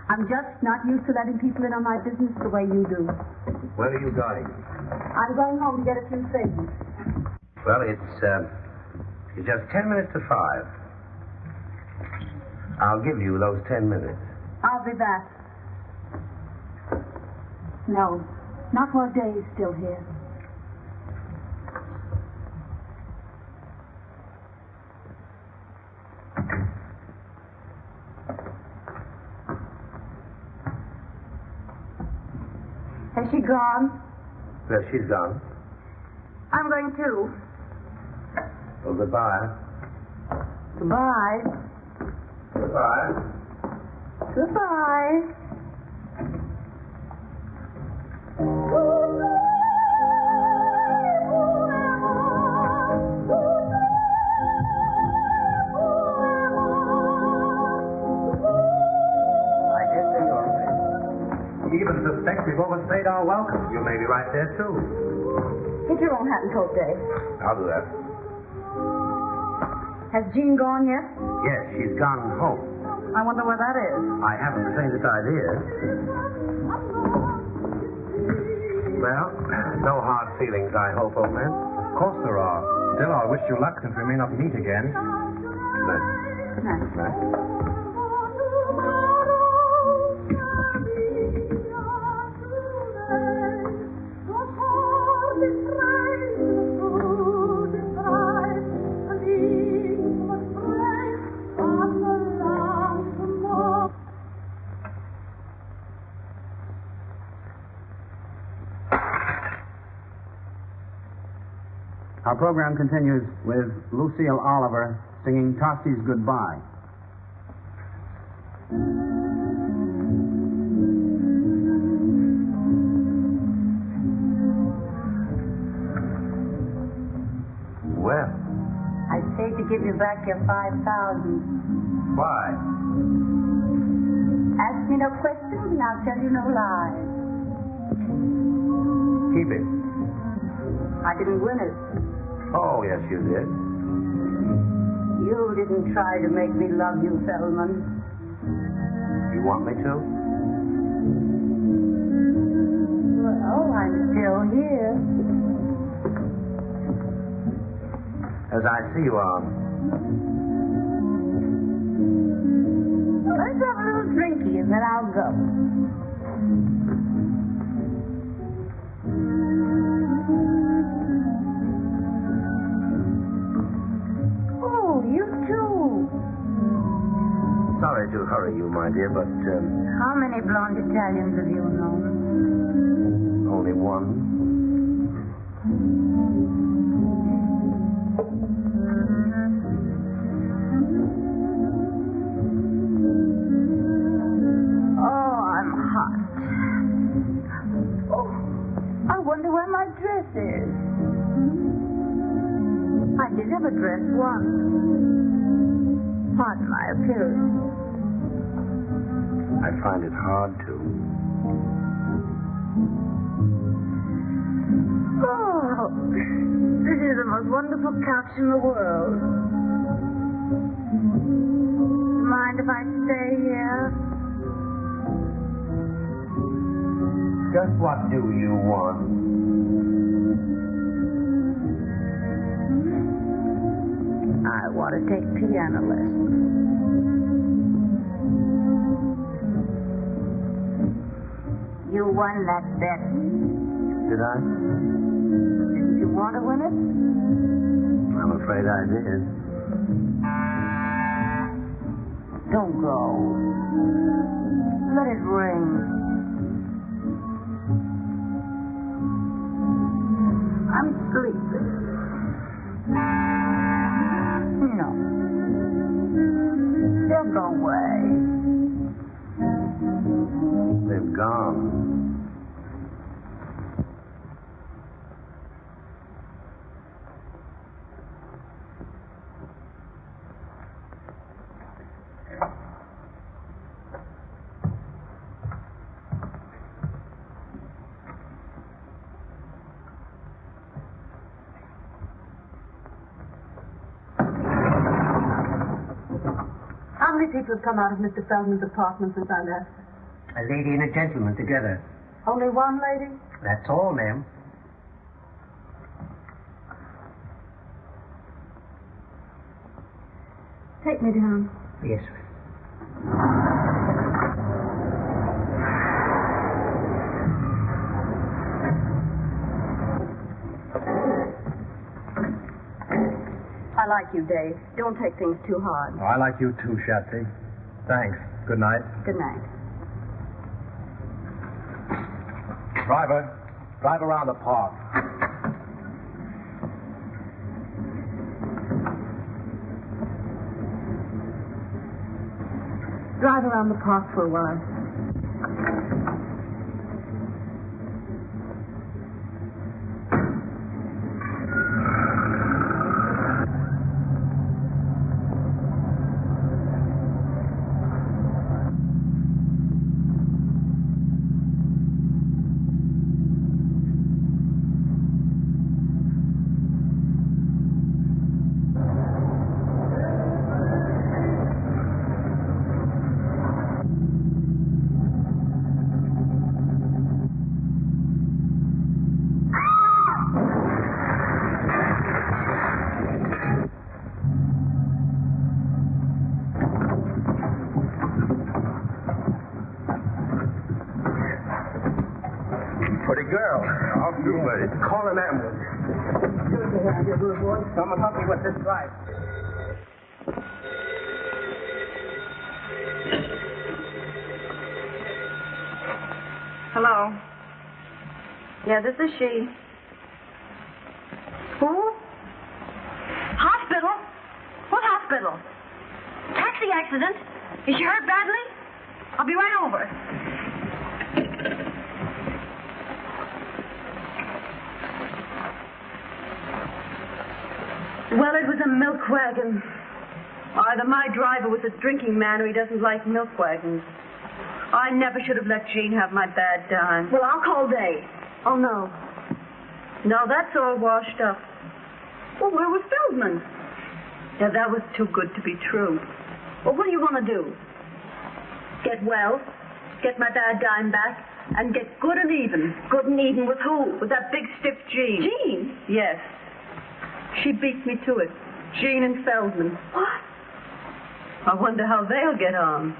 Speaker 1: I'm just not used to letting people in on my business the way you do.
Speaker 2: Where are you going?
Speaker 1: I'm going home to get a few things.
Speaker 2: Well, it's just 10 minutes to 5. I'll give you those 10 minutes.
Speaker 1: I'll be back. No, not while Dave's still here.
Speaker 4: Has she gone?
Speaker 2: Yes, she's gone.
Speaker 4: I'm going too.
Speaker 2: Well, goodbye.
Speaker 4: Goodbye.
Speaker 2: Goodbye.
Speaker 4: Goodbye. Goodbye.
Speaker 3: suspect we've overstayed our welcome.
Speaker 2: You may be right there, too.
Speaker 1: Get your own hat and coat, Dave.
Speaker 2: I'll do that.
Speaker 1: Has Jean gone yet?
Speaker 2: Yes, she's gone home.
Speaker 1: I wonder where that is.
Speaker 2: I haven't the faintest idea. Well, no hard feelings, I hope, old man.
Speaker 3: Of course there are. Still, I wish you luck since we may not meet again.
Speaker 2: Good night.
Speaker 1: Good night.
Speaker 2: Good night.
Speaker 6: Our program continues with Lucille Oliver singing Tossie's Goodbye.
Speaker 2: Well,
Speaker 4: I say to give you back your 5,000.
Speaker 2: why?
Speaker 4: Ask me no questions and I'll tell you no lies.
Speaker 2: Keep it.
Speaker 4: I didn't win it.
Speaker 2: Oh, yes, you did.
Speaker 4: You didn't try to make me love you, Feldman.
Speaker 2: You want me to?
Speaker 4: Well, I'm still here.
Speaker 2: As I see you are.
Speaker 4: Let's have a little drinky and then I'll go. Oh, you too.
Speaker 2: Sorry to hurry you, my dear, but
Speaker 4: How many blonde Italians have you known?
Speaker 2: only one.
Speaker 4: Oh, I'm hot. Oh, I wonder where my dress is. I did have a dress once. Pardon my appearance.
Speaker 2: I find it hard to.
Speaker 4: Oh, this is the most wonderful couch in the world. Mind if I stay here?
Speaker 2: Just what do you want?
Speaker 4: I want to take piano lessons. You won that bet.
Speaker 2: Did I?
Speaker 4: Didn't you want to win it?
Speaker 2: I'm afraid I did.
Speaker 4: Don't go. Let it ring. I'm sleepy. No. They'll go away.
Speaker 2: They've gone.
Speaker 1: How many people have come out of Mr. Feldman's apartment since I left?
Speaker 7: A lady and a gentleman together.
Speaker 1: Only one lady?
Speaker 7: That's all, ma'am.
Speaker 1: Take me down.
Speaker 7: Yes.
Speaker 1: I like you, Dave. Don't take things too hard.
Speaker 3: Oh, I like you too, Shatsy. Thanks. Good night.
Speaker 1: Good night.
Speaker 3: Driver, drive around the park.
Speaker 1: Drive around the park for a while.
Speaker 5: Girls. I'll do, buddy.
Speaker 3: Call an ambulance. Someone help me with this drive.
Speaker 1: Hello. Yeah, this is she. Who? Hospital? What hospital? Taxi accident? Is she hurt badly? I'll be right over. Well, it was a milk wagon. Either my driver was a drinking man or he doesn't like milk wagons. I never should have let Jean have my bad dime. Well, I'll call Dave. Oh, no. No, that's all washed up. Well, where was Feldman? Yeah, that was too good to be true. Well, what do you want to do? Get well, get my bad dime back, and get good and even. Good and even with who? With that big stiff Jean. Jean? Yes. She beat me to it. Jean and Feldman. What? I wonder how they'll get on.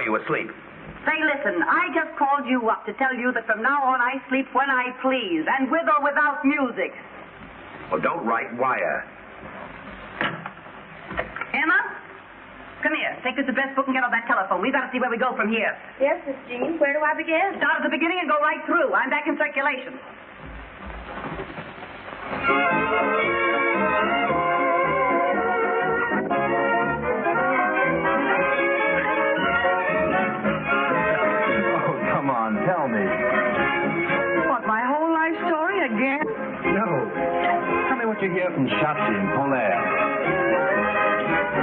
Speaker 2: Asleep.
Speaker 8: Say, listen, I just called you up to tell you that from now on I sleep when I please, and with or without music.
Speaker 2: Well, don't write wire.
Speaker 8: Emma, come here. Take this to best book and get on that telephone. We've got to see where we go from here.
Speaker 1: Yes, Miss Jean. Where do I begin?
Speaker 8: Start at the beginning and go right through. I'm back in circulation.
Speaker 3: Tell me.
Speaker 8: What, my whole life story again?
Speaker 3: No. Tell me what you hear from Shotzi and Polaire.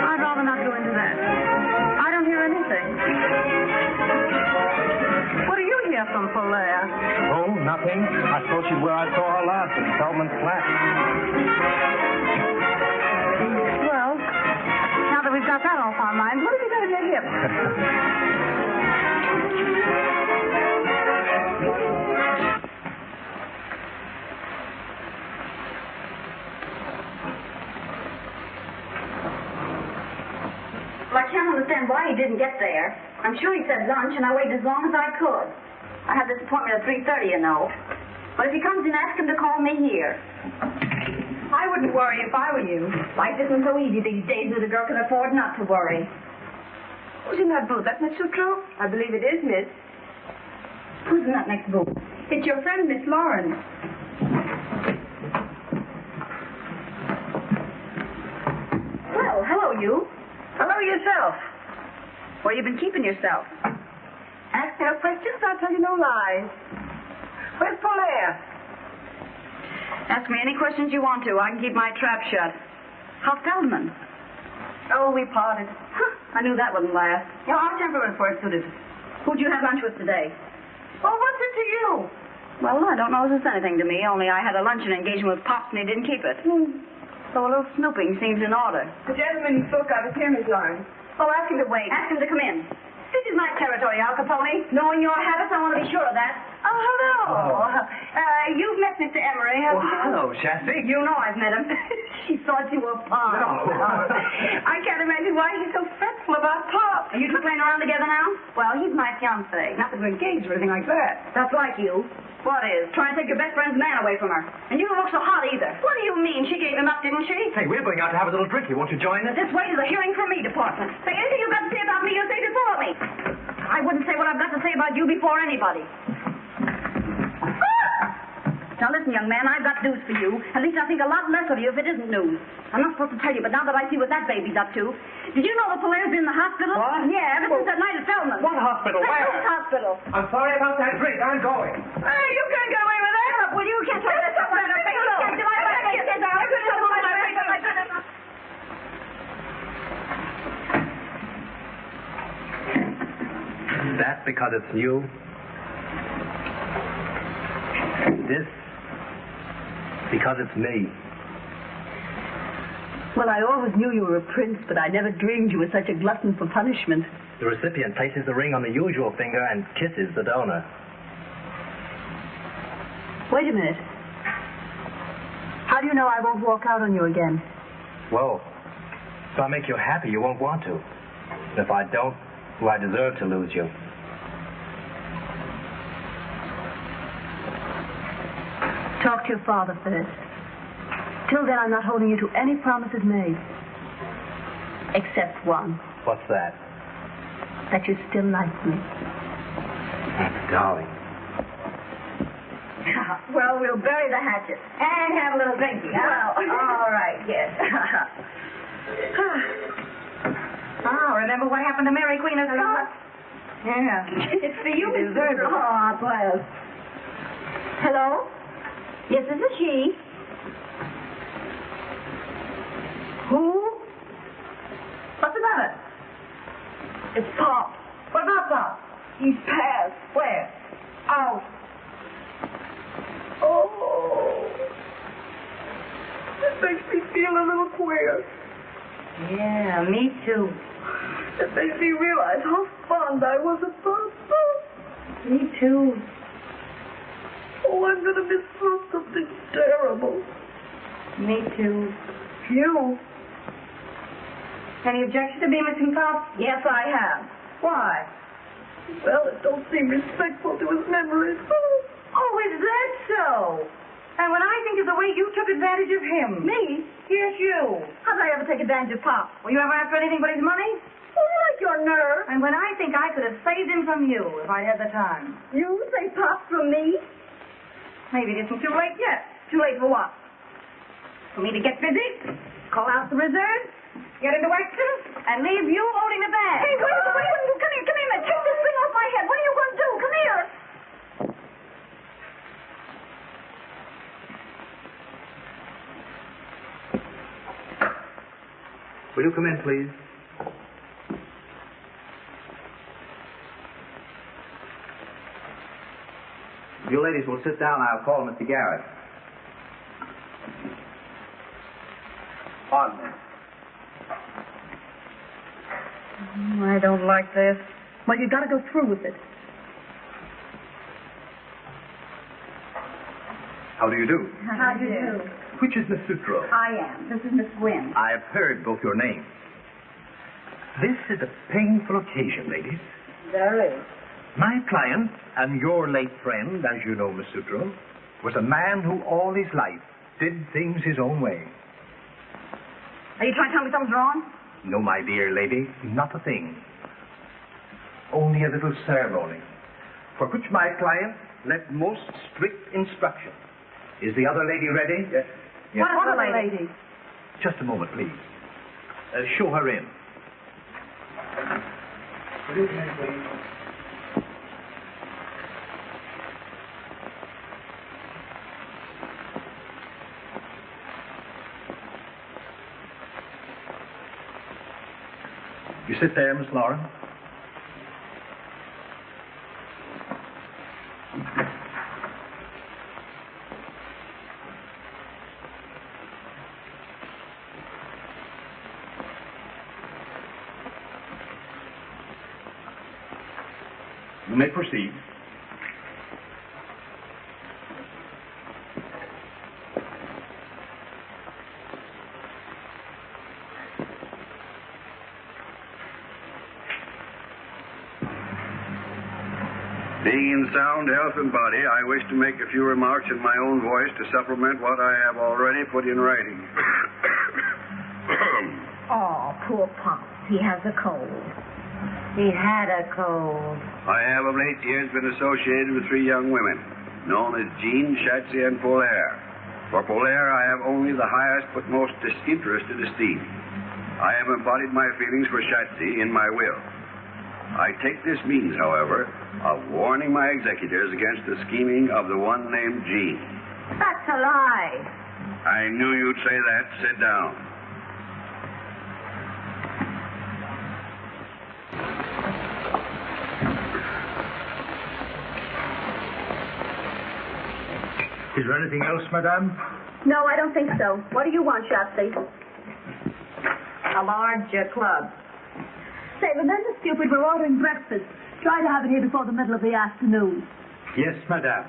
Speaker 8: I'd rather not go into that. I don't hear anything. What do you hear from Polaire?
Speaker 3: Oh, nothing. I suppose she's where I saw her last, in Feldman's flat.
Speaker 8: Well, now that we've got that off our minds, what are we going to do here?
Speaker 1: Well, I can't understand why he didn't get there. I'm sure he said lunch, and I waited as long as I could. I had this appointment at 3:30, you know. But if he comes in, ask him to call me here. I wouldn't worry if I were you. Life isn't so easy these days that a girl can afford not to worry. Who's in that booth? That's Miss Sutro? I believe it is, Miss. Who's in that next booth? It's your friend, Miss Lawrence. Well, hello, you.
Speaker 8: Hello yourself. Where you been keeping yourself?
Speaker 4: Ask no questions, I'll tell you no lies. Where's Polaire?
Speaker 8: Ask me any questions you want to. I can keep my trap shut. How's Feldman?
Speaker 4: Oh, we parted.
Speaker 8: Huh, I knew that wouldn't last.
Speaker 4: Your temperament for it suited.
Speaker 8: Who'd you have lunch with today?
Speaker 4: Well, what's it to you?
Speaker 8: Well, I don't know if it's anything to me, only I had a luncheon engagement with Pops and he didn't keep it. So a little snooping seems in order.
Speaker 4: The gentleman you spoke of is here, Miss Lawrence.
Speaker 8: Oh, ask him to wait. Ask him to come in. This is my territory, Al Capone. Knowing your habits, I want to be sure of that.
Speaker 4: Oh, hello. You've met Mr. Emery, haven't you?
Speaker 3: Hello, Shasty.
Speaker 8: You know I've met him. She thought you were Pop.
Speaker 3: No.
Speaker 4: I can't imagine why he's so fretful about Pop.
Speaker 8: Are you two playing around together now?
Speaker 4: Well, he's my fiancé. Not that we're engaged or anything like that.
Speaker 8: That's like you. What is? Trying to take your best friend's man away from her. And you don't look so hot either. What do you mean? She gave him up, didn't she?
Speaker 3: Hey, we're going out to have a little drink. Won't you join us?
Speaker 8: This way to the hearing from me department. Say anything you've got to say about me, you say before me. I wouldn't say what I've got to say about you before anybody. Now listen, young man, I've got news for you. At least I think a lot less of you if it isn't news. I'm not supposed to tell you, but now that I see what that baby's up to. Did you know that Polaire's been in the hospital?
Speaker 3: What?
Speaker 8: Yeah, ever since that night at Feldman.
Speaker 3: What hospital?
Speaker 8: That
Speaker 3: Where?
Speaker 8: hospital.
Speaker 3: I'm sorry about that drink. I'm going.
Speaker 4: Hey, you can't get away with that.
Speaker 8: Will you get something?
Speaker 3: because it's new. This because it's me.
Speaker 8: Well, I always knew you were a prince, but I never dreamed you were such a glutton for punishment.
Speaker 3: The recipient places the ring on the usual finger and kisses the donor.
Speaker 8: Wait a minute. How do you know I won't walk out on you again?
Speaker 3: Whoa. If I make you happy, you won't want to. And if I don't, well, I deserve to lose you.
Speaker 8: Talk to your father first. Till then, I'm not holding you to any promises made. Except one.
Speaker 3: What's that?
Speaker 8: That you still like me.
Speaker 3: Darling.
Speaker 1: Well, we'll bury the hatchet. And have a little drinky, huh? Well, all right, yes.
Speaker 4: Remember what happened to Mary Queen of Scots?
Speaker 1: Yeah. It's for you, Miss Berger. Oh, well. Hello? Yes, this is she. Who? What's the matter? It's Pop. What about Pop? He's passed. Where? Out. Oh. It makes me feel a little queer.
Speaker 4: Yeah, me too.
Speaker 1: It makes me realize how fond I was of Pop.
Speaker 4: Me too.
Speaker 1: Oh, I'm going to miss something terrible.
Speaker 4: Me too.
Speaker 1: You?
Speaker 4: Any objection to me missing Pop?
Speaker 1: Yes, I have.
Speaker 4: Why?
Speaker 1: Well, it don't seem respectful to his memory.
Speaker 4: Oh, is that so? And when I think of the way you took advantage of him.
Speaker 1: Me?
Speaker 4: Yes, you.
Speaker 1: How did I ever take advantage of Pop?
Speaker 4: Were you ever after anything but his money?
Speaker 1: Oh, you like your nerve.
Speaker 4: And when I think I could have saved him from you if I had the time.
Speaker 1: You say Pop from me?
Speaker 4: Maybe it isn't too late yet.
Speaker 1: Too late for what?
Speaker 4: For me to get busy, call out the reserves, get into action, and leave you owning the bag.
Speaker 1: Hey, wait, come here, man. Take this thing off my head. What are you going to do? Come here.
Speaker 3: Will you come in, please? You ladies will sit down. I'll call Mr. Garrett. On then.
Speaker 4: I don't like this.
Speaker 8: Well, you've got to go through with it.
Speaker 2: How do you do?
Speaker 1: How do you do?
Speaker 2: Which is Miss Sutro?
Speaker 1: I am. This is Miss Gwynn.
Speaker 2: I've heard both your names. This is a painful occasion, ladies.
Speaker 1: There is.
Speaker 2: My client and your late friend, as you know, Miss Sutro, was a man who all his life did things his own way.
Speaker 8: Are you trying to tell me something's wrong?
Speaker 2: No, my dear lady, not a thing. Only a little ceremony, for which my client left most strict instruction. Is the other lady ready? Yes.
Speaker 8: What other lady?
Speaker 2: Just a moment, please. Show her in. Good evening, please. You sit there, Miss Lauren. You may proceed.
Speaker 5: Being in sound health and body, I wish to make a few remarks in my own voice to supplement what I have already put in writing.
Speaker 1: Oh, poor Pop. He has a cold.
Speaker 4: He had a cold.
Speaker 5: I have of late years been associated with three young women, known as Jean, Shatsy, and Polaire. For Polaire, I have only the highest but most disinterested esteem. I have embodied my feelings for Shatsy in my will. I take this means, however, of warning my executors against the scheming of the one named Jean.
Speaker 4: That's a lie.
Speaker 5: I knew you'd say that. Sit down.
Speaker 9: Is there anything else, madame?
Speaker 8: No, I don't think so. What do you want, Shasta? A large club.
Speaker 1: Say, remember, stupid, we're ordering breakfast. Try to have it here before the middle of the afternoon.
Speaker 9: Yes, madame.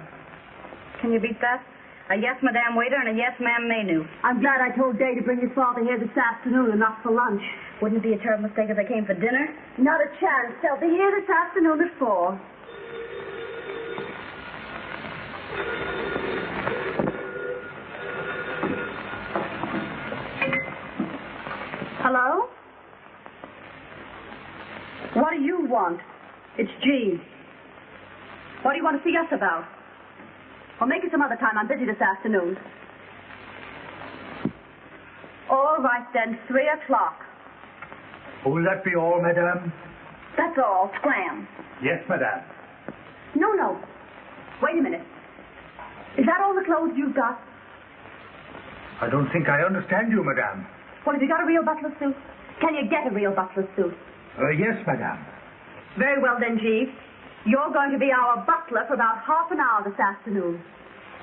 Speaker 8: Can you beat that? A yes, madame waiter, and a yes, ma'am menu.
Speaker 1: I'm glad I told Day to bring his father here this afternoon and not for lunch.
Speaker 8: Wouldn't it be a terrible mistake if they came for dinner?
Speaker 1: Not a chance. They'll be here this afternoon at 4. Hello? What do you want? It's Jean. What do you want to see us about? Well, make it some other time. I'm busy this afternoon. All right, then. 3 o'clock.
Speaker 9: Will that be all, madame?
Speaker 1: That's all. Scram.
Speaker 9: Yes, madame.
Speaker 1: No. Wait a minute. Is that all the clothes you've got?
Speaker 9: I don't think I understand you, madame.
Speaker 1: Well, have you got a real butler suit? Can you get a real butler suit?
Speaker 9: Yes, madame.
Speaker 1: Very well, then, Jeeves. You're going to be our butler for about half an hour this afternoon.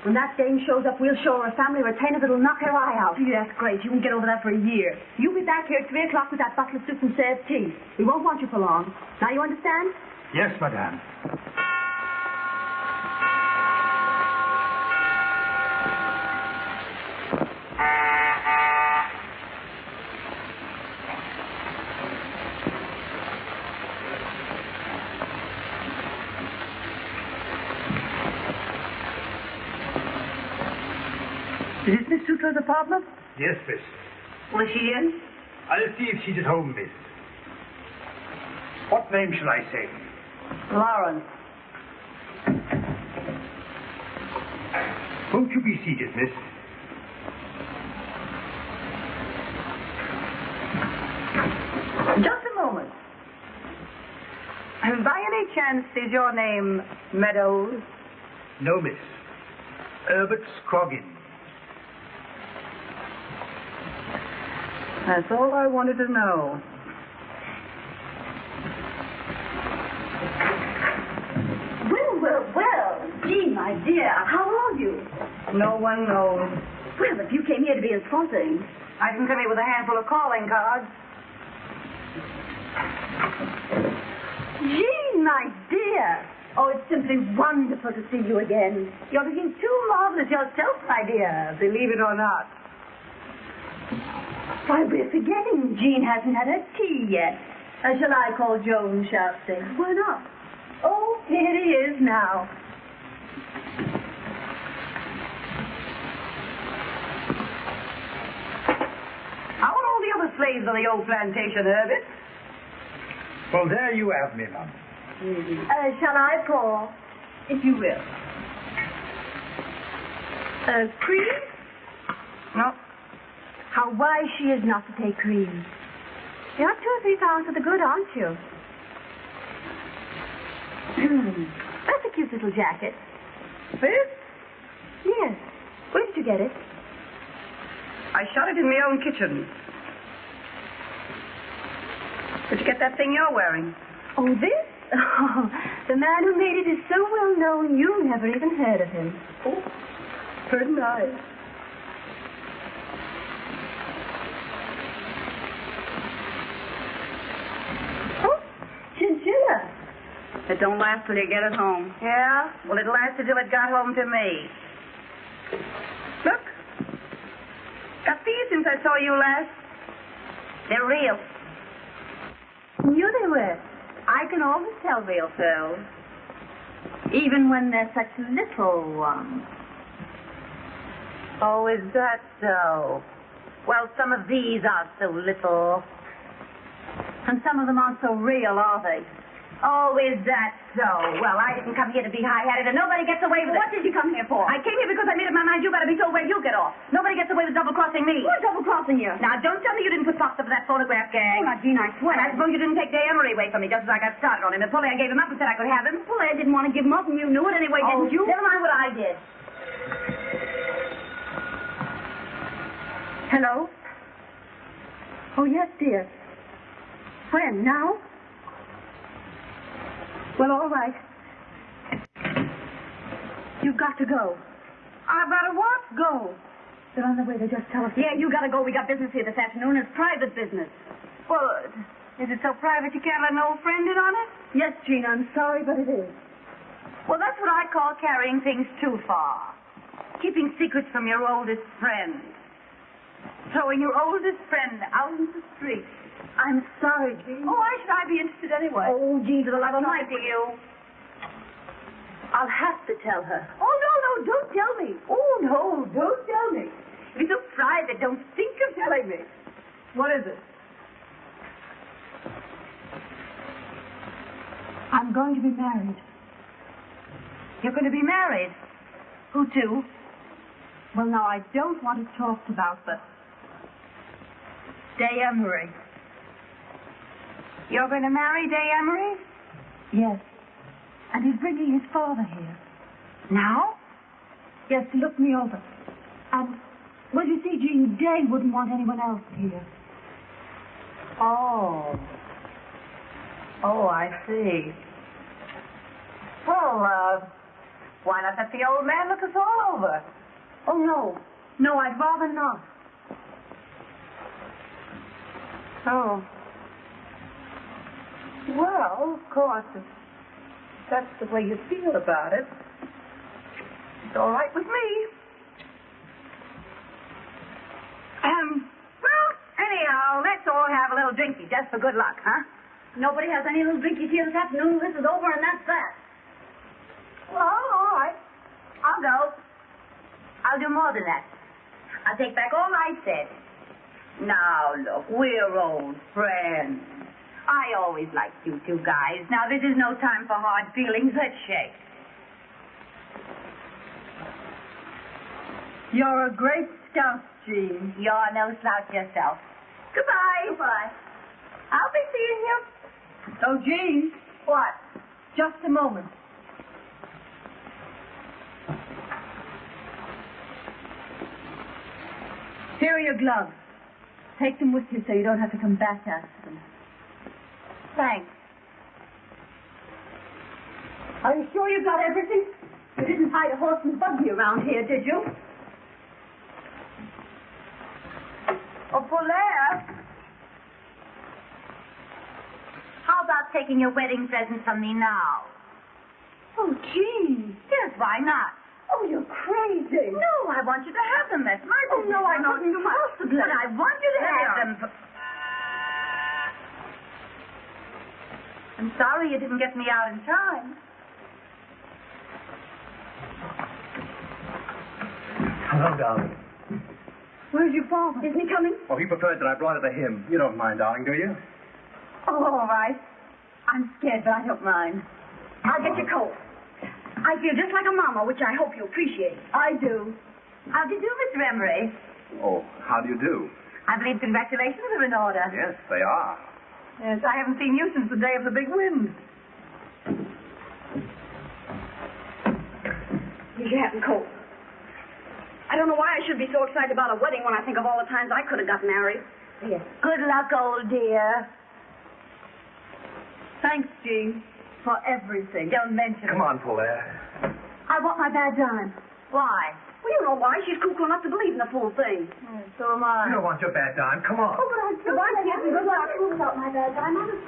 Speaker 1: When that dame shows up, we'll show her a family retainer that'll knock her eye out. Gee, that's great. You won't get over that for a year. You'll be back here at 3 o'clock with that butler suit and serve tea. We won't want you for long. Now you understand?
Speaker 9: Yes, madame.
Speaker 1: Is this Miss Sutro's apartment?
Speaker 9: Yes, miss.
Speaker 8: Was she in?
Speaker 9: I'll see if she's at home, miss. What name shall I say?
Speaker 1: Lawrence.
Speaker 9: Won't you be seated, miss?
Speaker 4: Just a moment. By any chance, is your name Meadows?
Speaker 9: No, miss. Herbert Scroggin.
Speaker 4: That's all I wanted to know.
Speaker 1: Well. Gee, my dear, how are you?
Speaker 4: No one knows.
Speaker 1: Well, if you came here to be insulting.
Speaker 4: I didn't come here with a handful of calling cards.
Speaker 1: Gee, my dear. Oh, it's simply wonderful to see you again. You're looking too marvelous yourself, my dear.
Speaker 4: Believe it or not.
Speaker 1: Why, we're forgetting Jean hasn't had her tea yet. Shall I call Joan Shafty? Why not? Oh, here he is now.
Speaker 4: How are all the other slaves on the old plantation, Herbert?
Speaker 9: Well, there you have me, ma'am.
Speaker 1: Shall I call?
Speaker 4: If you will.
Speaker 1: Cream?
Speaker 4: No.
Speaker 1: How wise she is not to take cream. You're 2 or 3 pounds to the good, aren't you? That's a cute little jacket.
Speaker 4: This?
Speaker 1: Yes. Where did you get it?
Speaker 4: I shot it in my own kitchen. Did you get that thing you're wearing?
Speaker 1: Oh, this? Oh, the man who made it is so well known you never even heard of him.
Speaker 4: Oh, very nice.
Speaker 1: Oh, chinchilla.
Speaker 8: It don't last till you get it home.
Speaker 4: Yeah? Well, it lasted till it got home to me. Look. Got these since I saw you last. They're real.
Speaker 1: Knew they were. I can always tell real pearls. Even when they're such little ones.
Speaker 4: Oh, is that so? Well, some of these are so little.
Speaker 1: And some of them aren't so real, are they?
Speaker 4: Oh, is that so? Well, I didn't come here to be high-hatted, and nobody gets away with it.
Speaker 1: What did you come here for?
Speaker 4: I came here because I made up my mind you better be told where you get off. Nobody gets away with double-crossing me.
Speaker 1: Who's double-crossing you?
Speaker 4: Now, don't tell me you didn't put pops up for that photograph gang.
Speaker 1: Oh, now, Jean, I swear.
Speaker 4: And I suppose you didn't take Day Emery away from me just as I got started on him. And Pauline gave him up and said I could have him.
Speaker 1: Well, I didn't want to give him up, and you knew it anyway, didn't you?
Speaker 4: Never mind what I did.
Speaker 1: Hello? Oh, yes, dear. When? Now? Well, all right. You've got to go.
Speaker 8: I better what? Go.
Speaker 1: They're on their way. They just tell us.
Speaker 8: Yeah, you gotta go. We got business here this afternoon. It's private business.
Speaker 4: Well, is it so private you can't let an old friend in on it?
Speaker 1: Yes, Gina, I'm sorry, but it is.
Speaker 4: Well, that's what I call carrying things too far. Keeping secrets from your oldest friend. Throwing your oldest friend out into the street.
Speaker 1: I'm sorry, Jean.
Speaker 4: Oh, why should I be interested anyway?
Speaker 8: Oh, Jean, for the love of Mike.
Speaker 4: To you.
Speaker 1: I'll have to tell her.
Speaker 4: Oh, no, don't tell me. Oh, no, don't tell me. If it's so private, don't think of telling me. What is it?
Speaker 1: I'm going to be married.
Speaker 4: You're going to be married? Who to?
Speaker 1: Well, now, I don't want it talked about, but...
Speaker 4: Day Emery. You're going to marry Day Emery?
Speaker 1: Yes. And he's bringing his father here.
Speaker 4: Now?
Speaker 1: Yes, to look me over. And, well, you see, Jean, Day wouldn't want anyone else here.
Speaker 4: Oh. Oh, I see. Well, why not let the old man look us all over?
Speaker 1: Oh, no. No, I'd rather not.
Speaker 4: Oh. Well, of course, if that's the way you feel about it, it's all right with me. Well, anyhow, let's all have a little drinky just for good luck, huh?
Speaker 8: Nobody has any little drinkies here this afternoon. This is over, and that's that.
Speaker 4: Well, all right. I'll go. I'll do more than that. I'll take back all I said. Now, look, we're old friends. I always liked you two guys. Now, this is no time for hard feelings. Let's shake.
Speaker 1: You're a great scout, Jean.
Speaker 4: You're no slouch yourself. Goodbye.
Speaker 1: Goodbye.
Speaker 4: I'll be seeing you.
Speaker 1: Oh, Jean.
Speaker 4: What?
Speaker 1: Just a moment. Here are your gloves. Take them with you so you don't have to come back after them.
Speaker 4: Thanks.
Speaker 8: Are you sure you got everything? You didn't hide a horse and buggy around here, did you?
Speaker 4: Oh, Polaire. How about taking your wedding present from me now?
Speaker 8: Oh, Jean.
Speaker 4: Yes, why not?
Speaker 8: Oh, you're crazy.
Speaker 4: No, I want you to have them. That's my business.
Speaker 8: no, I couldn't possibly.
Speaker 4: But I want you to have them. I'm sorry you didn't get me out in time.
Speaker 3: Hello, darling.
Speaker 1: Where's your father?
Speaker 8: Isn't he coming?
Speaker 3: Oh, he preferred that I brought it to him. You don't mind, darling, do you?
Speaker 8: Oh, all right. I'm scared, but I don't mind. I'll get your coat. I feel just like a mama, which I hope you appreciate.
Speaker 1: I do.
Speaker 4: How do you do, Mr. Emery?
Speaker 3: Oh, how do you do?
Speaker 4: I believe congratulations are in order.
Speaker 3: Yes, they are.
Speaker 4: Yes, I haven't seen you since the day of the big wind.
Speaker 8: Here's your hat and coat. I don't know why I should be so excited about a wedding when I think of all the times I could have got married.
Speaker 4: Yes. Good luck, old dear.
Speaker 1: Thanks, Jean, for everything.
Speaker 4: Don't mention
Speaker 3: Come on, Polaire.
Speaker 1: I want my badge on.
Speaker 4: Why?
Speaker 8: Well, you know why. She's cuckoo enough to believe in the full thing.
Speaker 4: So am I.
Speaker 3: You don't want your bad dime. Come on.
Speaker 1: Oh, but I still
Speaker 8: Goodbye,
Speaker 1: want
Speaker 8: Kit, and good luck. Without my badge, I'm on the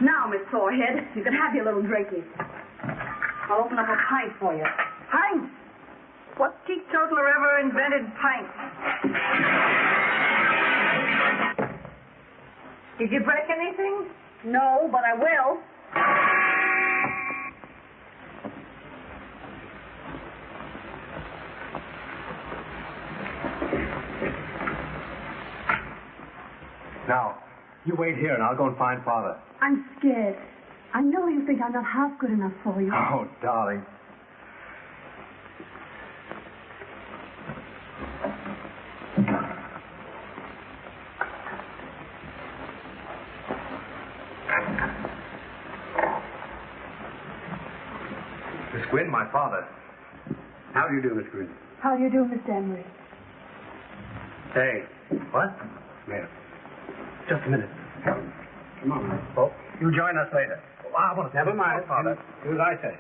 Speaker 8: Now, Miss Sorehead, you can have your little drinkies. I'll open up a pint for you.
Speaker 4: Pint? What teetotaler ever invented pint? Did you break anything?
Speaker 8: No, but I will.
Speaker 3: Now, you wait here and I'll go and find Father.
Speaker 1: I'm scared. I know you think I'm not half good enough for you.
Speaker 3: Oh, darling. Miss Gwynn, my father. How do you do, Miss Gwynn?
Speaker 1: How do you do, Mr. Emery?
Speaker 3: Hey. What? Here. Just a minute. Come on. Oh, you join us later. Oh, I want to... Never mind, Father. Do as I say.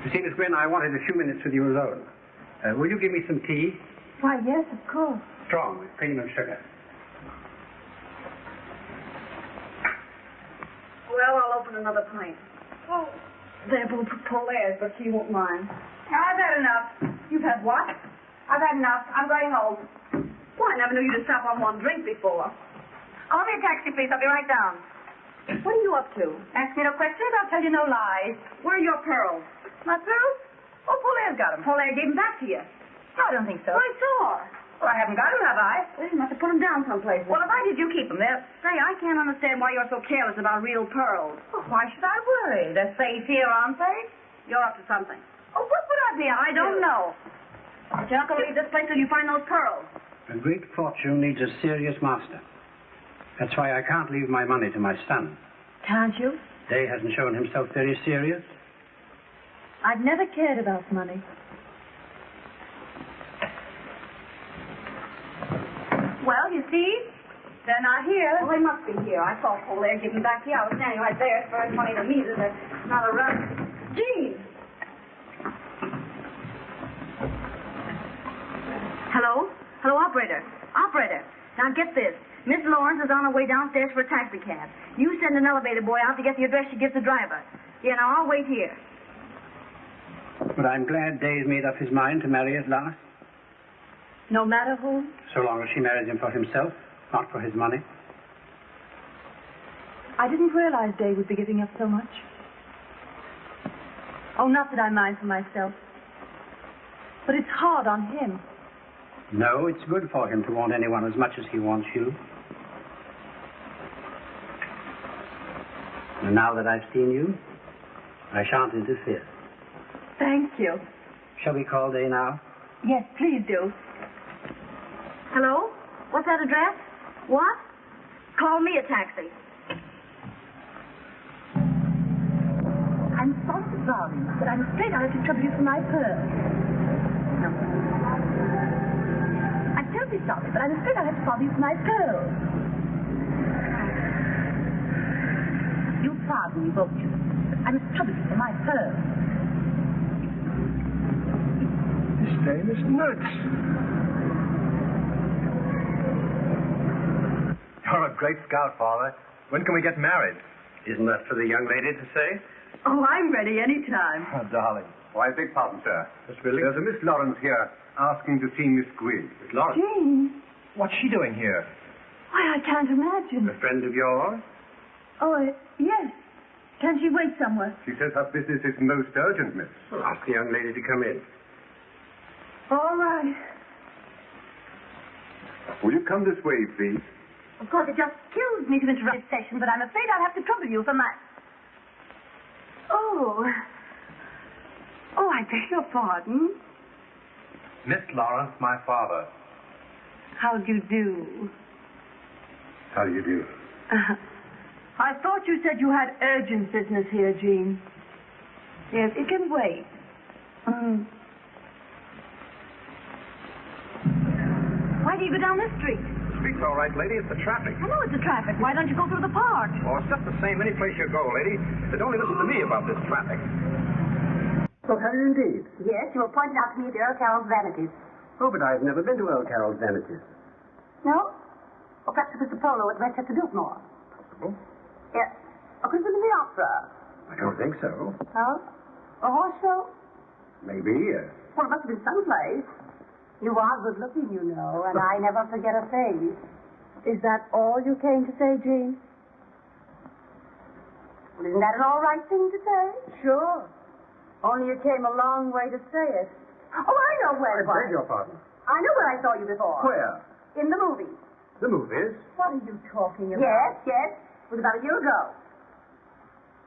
Speaker 3: You see, Miss Gwynn, I wanted a few minutes with you alone. Will you give me some tea?
Speaker 4: Why, yes, of course.
Speaker 3: Strong, with cream and sugar.
Speaker 8: Well, I'll open another pint. Oh, they're both Polaire's, but she won't mind.
Speaker 4: I've had enough.
Speaker 8: You've had what?
Speaker 4: I've had enough. I'm going home.
Speaker 8: Well, I never knew you to stop on one drink before.
Speaker 4: Call me a taxi, please. I'll be right down.
Speaker 8: What are you up to?
Speaker 4: Ask me no questions. I'll tell you no lies.
Speaker 8: Where are your pearls?
Speaker 4: My pearls? Oh, Polaire's got them.
Speaker 8: Polaire gave them back to you.
Speaker 4: I don't think so.
Speaker 8: I saw her.
Speaker 4: Well, I haven't got them, have I?
Speaker 8: Well, you must have put them down someplace.
Speaker 4: Well, if I did, you keep them. They're...
Speaker 8: Say, I can't understand why you're so careless about real pearls.
Speaker 4: Well, why should I worry? They're safe here, aren't they?
Speaker 8: You're up to something.
Speaker 4: Oh, what would I be up
Speaker 8: I
Speaker 4: to?
Speaker 8: don't know. But you're not going to leave this place till you find those pearls.
Speaker 3: A great fortune needs a serious master. That's why I can't leave my money to my son.
Speaker 1: Can't you?
Speaker 3: Day hasn't shown himself very serious.
Speaker 1: I've never cared about money.
Speaker 4: Well, you see, they're not here.
Speaker 8: Well, they must be here. I saw Polaire give them back to you. I was standing right there. It's very funny to me that they're not around. Jean! Hello? Hello, operator. Operator. Now get this. Miss Lawrence is on her way downstairs for a taxi cab. You send an elevator boy out to get the address she gives the driver. Yeah, now I'll wait here.
Speaker 3: But I'm glad Day's made up his mind to marry at last.
Speaker 1: No matter who?
Speaker 3: So long as she marries him for himself, not for his money.
Speaker 1: I didn't realize Day would be giving up so much. Oh, not that I mind for myself. But it's hard on him.
Speaker 3: No, it's good for him to want anyone as much as he wants you. And now that I've seen you, I shan't interfere.
Speaker 1: Thank you.
Speaker 3: Shall we call Day now?
Speaker 1: Yes, please do.
Speaker 8: Hello? What's that address? What? Call me a taxi.
Speaker 4: I'm sorry to bother you, but I'm afraid I'll have to trouble you for my pearls. No. I'm terribly sorry, but I'm afraid I'll have to bother you for my pearls. You'll pardon me, won't you? But I must trouble you for my pearls.
Speaker 9: This dame is nuts. You're a great scout, Father. When can we get married?
Speaker 3: Isn't that for the young lady to say?
Speaker 8: Oh, I'm ready any time.
Speaker 9: Oh, darling. Why, beg pardon, sir. Miss Willie? There's a Miss Lawrence here asking to see Miss Gwynn.
Speaker 3: Miss Lawrence?
Speaker 1: Jean.
Speaker 9: What's she doing here?
Speaker 1: Why, I can't imagine.
Speaker 3: A friend of yours?
Speaker 1: Oh, yes. Can she wait somewhere?
Speaker 9: She says her business is most urgent, miss.
Speaker 3: Well, ask the young lady to come in.
Speaker 1: All right.
Speaker 9: Will you come this way, please?
Speaker 4: Of course, it just kills me to interrupt this session, but I'm afraid I'll have to trouble you for my... Oh, I beg your pardon.
Speaker 3: Miss Lawrence, my father.
Speaker 4: How do you do?
Speaker 9: How do you do?
Speaker 1: I thought you said you had urgent business here, Jean. Yes, it can wait.
Speaker 8: Why do you go down this street?
Speaker 9: The street's all right, lady. It's the traffic.
Speaker 8: I know it's the traffic. Why don't you go through the park?
Speaker 9: Oh, it's just the same any place you go, lady. But don't listen to me about this traffic.
Speaker 6: Oh, have you indeed?
Speaker 4: Yes, you were pointing out to me at Earl Carroll's vanities.
Speaker 6: Oh, but I've never been to Earl Carroll's vanities.
Speaker 4: No? Or perhaps it was the polo at Westchester Biltmore.
Speaker 6: Possible.
Speaker 4: Yes. Or could it have been the opera?
Speaker 6: I don't think so.
Speaker 4: Oh? A horse show?
Speaker 6: Maybe, yes.
Speaker 4: Well, it must have been someplace. You are good looking, you know, and I never forget a face.
Speaker 1: Is that all you came to say, Jean?
Speaker 4: Well, isn't that an all right thing to say?
Speaker 1: Sure. Only you came a long way to say it.
Speaker 4: Oh, I know where it
Speaker 6: I beg
Speaker 4: was.
Speaker 6: your pardon.
Speaker 4: I know where I saw you before.
Speaker 6: Where?
Speaker 4: In the movie.
Speaker 6: The movies?
Speaker 1: What are you talking about?
Speaker 4: Yes. It was about a year ago.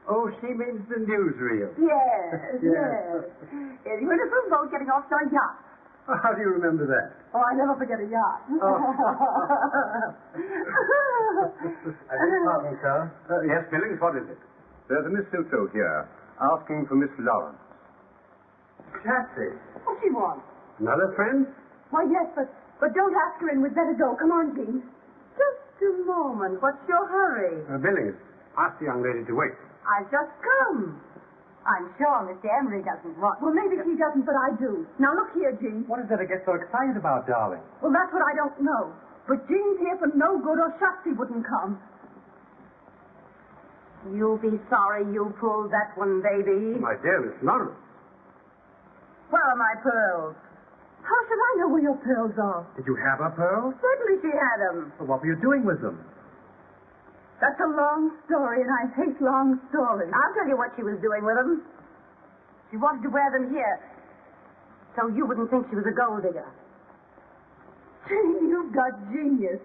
Speaker 6: Oh, she means the newsreel.
Speaker 4: Yes.
Speaker 6: Yes.
Speaker 4: Yes, you were in a swim boat getting off to a yacht.
Speaker 6: How do you remember that?
Speaker 4: Oh, I never forget a yacht.
Speaker 6: Oh.
Speaker 3: I beg your pardon, sir.
Speaker 9: Yes, Billings, what is it? There's a Miss Silto here asking for Miss Lawrence.
Speaker 6: Patsy.
Speaker 4: What she wants?
Speaker 6: Another friend?
Speaker 4: Why, yes, but don't ask her in. We'd better go. Come on, Jean. Just a moment. What's your hurry?
Speaker 6: Billings, ask the young lady to wait.
Speaker 4: I've just come. I'm sure Mr. Emery doesn't want...
Speaker 1: Well, maybe he doesn't, but I do. Now, look here, Jean.
Speaker 3: What is there to get so excited about, darling?
Speaker 1: Well, that's what I don't know. But Jean's here for no good or Shotzi wouldn't come.
Speaker 4: You'll be sorry you pulled that one, baby.
Speaker 9: My dear Miss Lawrence.
Speaker 4: Where are my pearls?
Speaker 1: How should I know where your pearls are?
Speaker 3: Did you have her pearls?
Speaker 4: Certainly she had them.
Speaker 3: Well, what were you doing with them?
Speaker 1: That's a long story, and I hate long stories.
Speaker 4: I'll tell you what she was doing with them. She wanted to wear them here, so you wouldn't think she was a gold digger.
Speaker 1: Jean, you've got genius.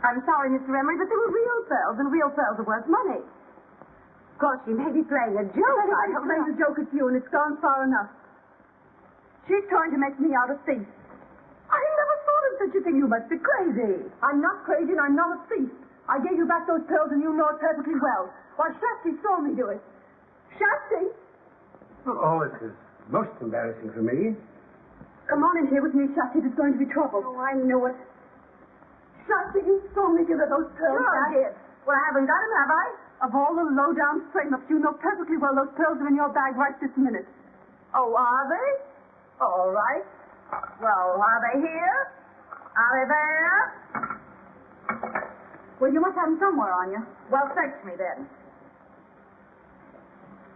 Speaker 4: I'm sorry, Mr. Emery, but they were real pearls, and real pearls are worth money. Of course, she may be playing a joke.
Speaker 1: I have played a joke at you, and it's gone far enough. She's trying to make me out a thief. I never thought of such a thing. You must be crazy. I'm not crazy, and I'm not a thief. I gave you back those pearls, and you know it perfectly well. Why, Shotzi saw me do it. Shotzi?
Speaker 9: Oh, this is most embarrassing for me.
Speaker 1: Come on in here with me, Shotzi. There's going to be trouble.
Speaker 4: Oh, I knew it.
Speaker 1: Shotzi, you saw me give her those pearls
Speaker 4: Sure
Speaker 1: back.
Speaker 4: I did. Well, I haven't got them, have I?
Speaker 1: Of all the low-down frame-ups, you know perfectly well those pearls are in your bag right this minute.
Speaker 4: Oh, are they? All right. Well, are they here? Are they there?
Speaker 1: Well, you must have them somewhere on you.
Speaker 4: Well, search me then.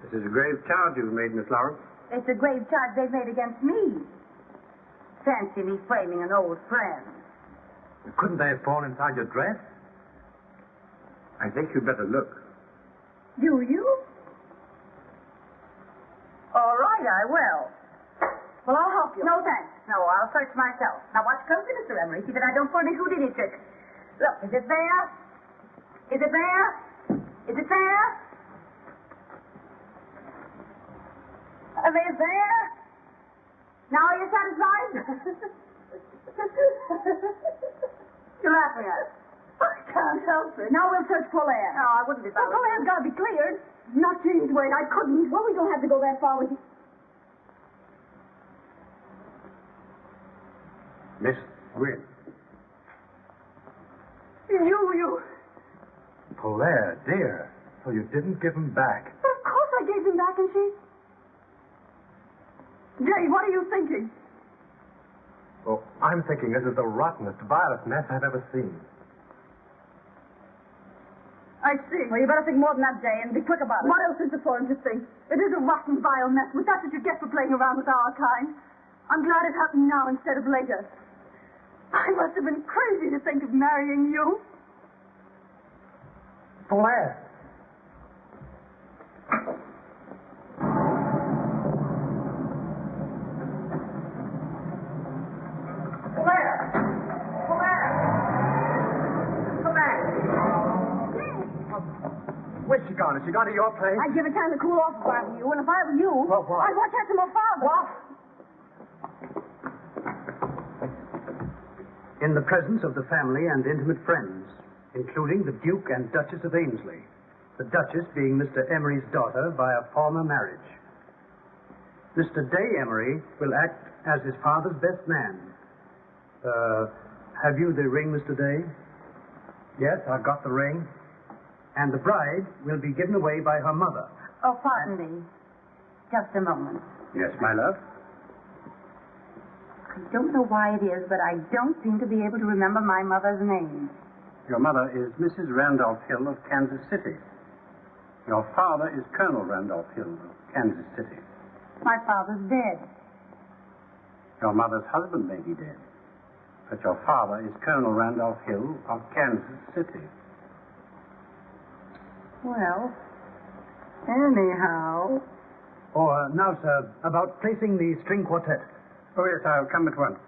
Speaker 9: This is a grave charge you've made, Miss Lawrence.
Speaker 4: It's a grave charge they've made against me. Fancy me framing an old friend.
Speaker 3: Couldn't they have fallen inside your dress?
Speaker 9: I think you'd better look.
Speaker 1: Do you?
Speaker 4: All right, I will.
Speaker 1: Well, I'll help you.
Speaker 4: No, thanks. No, I'll search myself. Now, watch closely, Mr. Emery. See that I don't pull any Houdini tricks. Look, is it there? Is it there? Is it there? Are they there? Now are you satisfied? You're laughing at it.
Speaker 1: I can't help it. Now we'll search Polaire.
Speaker 4: No, I wouldn't be
Speaker 1: Well,
Speaker 4: bothered.
Speaker 1: Polaire's got to be cleared. Not Jean's way. I couldn't. Well, we don't have to go that far with you.
Speaker 9: Miss Gwynn.
Speaker 1: You.
Speaker 3: Polaire, dear. So you didn't give them back.
Speaker 1: But of course I gave them back, and she... Jay, what are you thinking?
Speaker 3: Oh, I'm thinking this is the rottenest, vilest mess I've ever seen.
Speaker 1: I see.
Speaker 8: Well, you better think more than that, Jay, and be quick about it.
Speaker 1: What else is there for him to think? It is a rotten, vile mess, but that's what you get for playing around with our kind. I'm glad it happened now instead of later. I must have been crazy to think of marrying you.
Speaker 3: Polaire. Where's she gone? Has she gone to your place?
Speaker 1: I'd give it time to cool off if I were you, and if I were you,
Speaker 3: Well, what?
Speaker 1: I'd watch out for my father.
Speaker 3: What?
Speaker 6: In the presence of the family and intimate friends, including the Duke and Duchess of Ainsley, the Duchess being Mr. Emery's daughter by a former marriage. Mr. Day Emery will act as his father's best man. Have you the ring, Mr. Day? Yes, I've got the ring. And the bride will be given away by her mother.
Speaker 4: Oh, pardon me. Just a moment.
Speaker 9: Yes, my love?
Speaker 4: I don't know why it is, but I don't seem to be able to remember my mother's name.
Speaker 9: Your mother is Mrs. Randolph Hill of Kansas City. Your father is Colonel Randolph Hill of Kansas City.
Speaker 4: My father's dead.
Speaker 9: Your mother's husband may be dead, but your father is Colonel Randolph Hill of Kansas City.
Speaker 4: Well, anyhow...
Speaker 6: Now, sir, about placing the string quartet.
Speaker 9: Oh, yes, I'll come at once.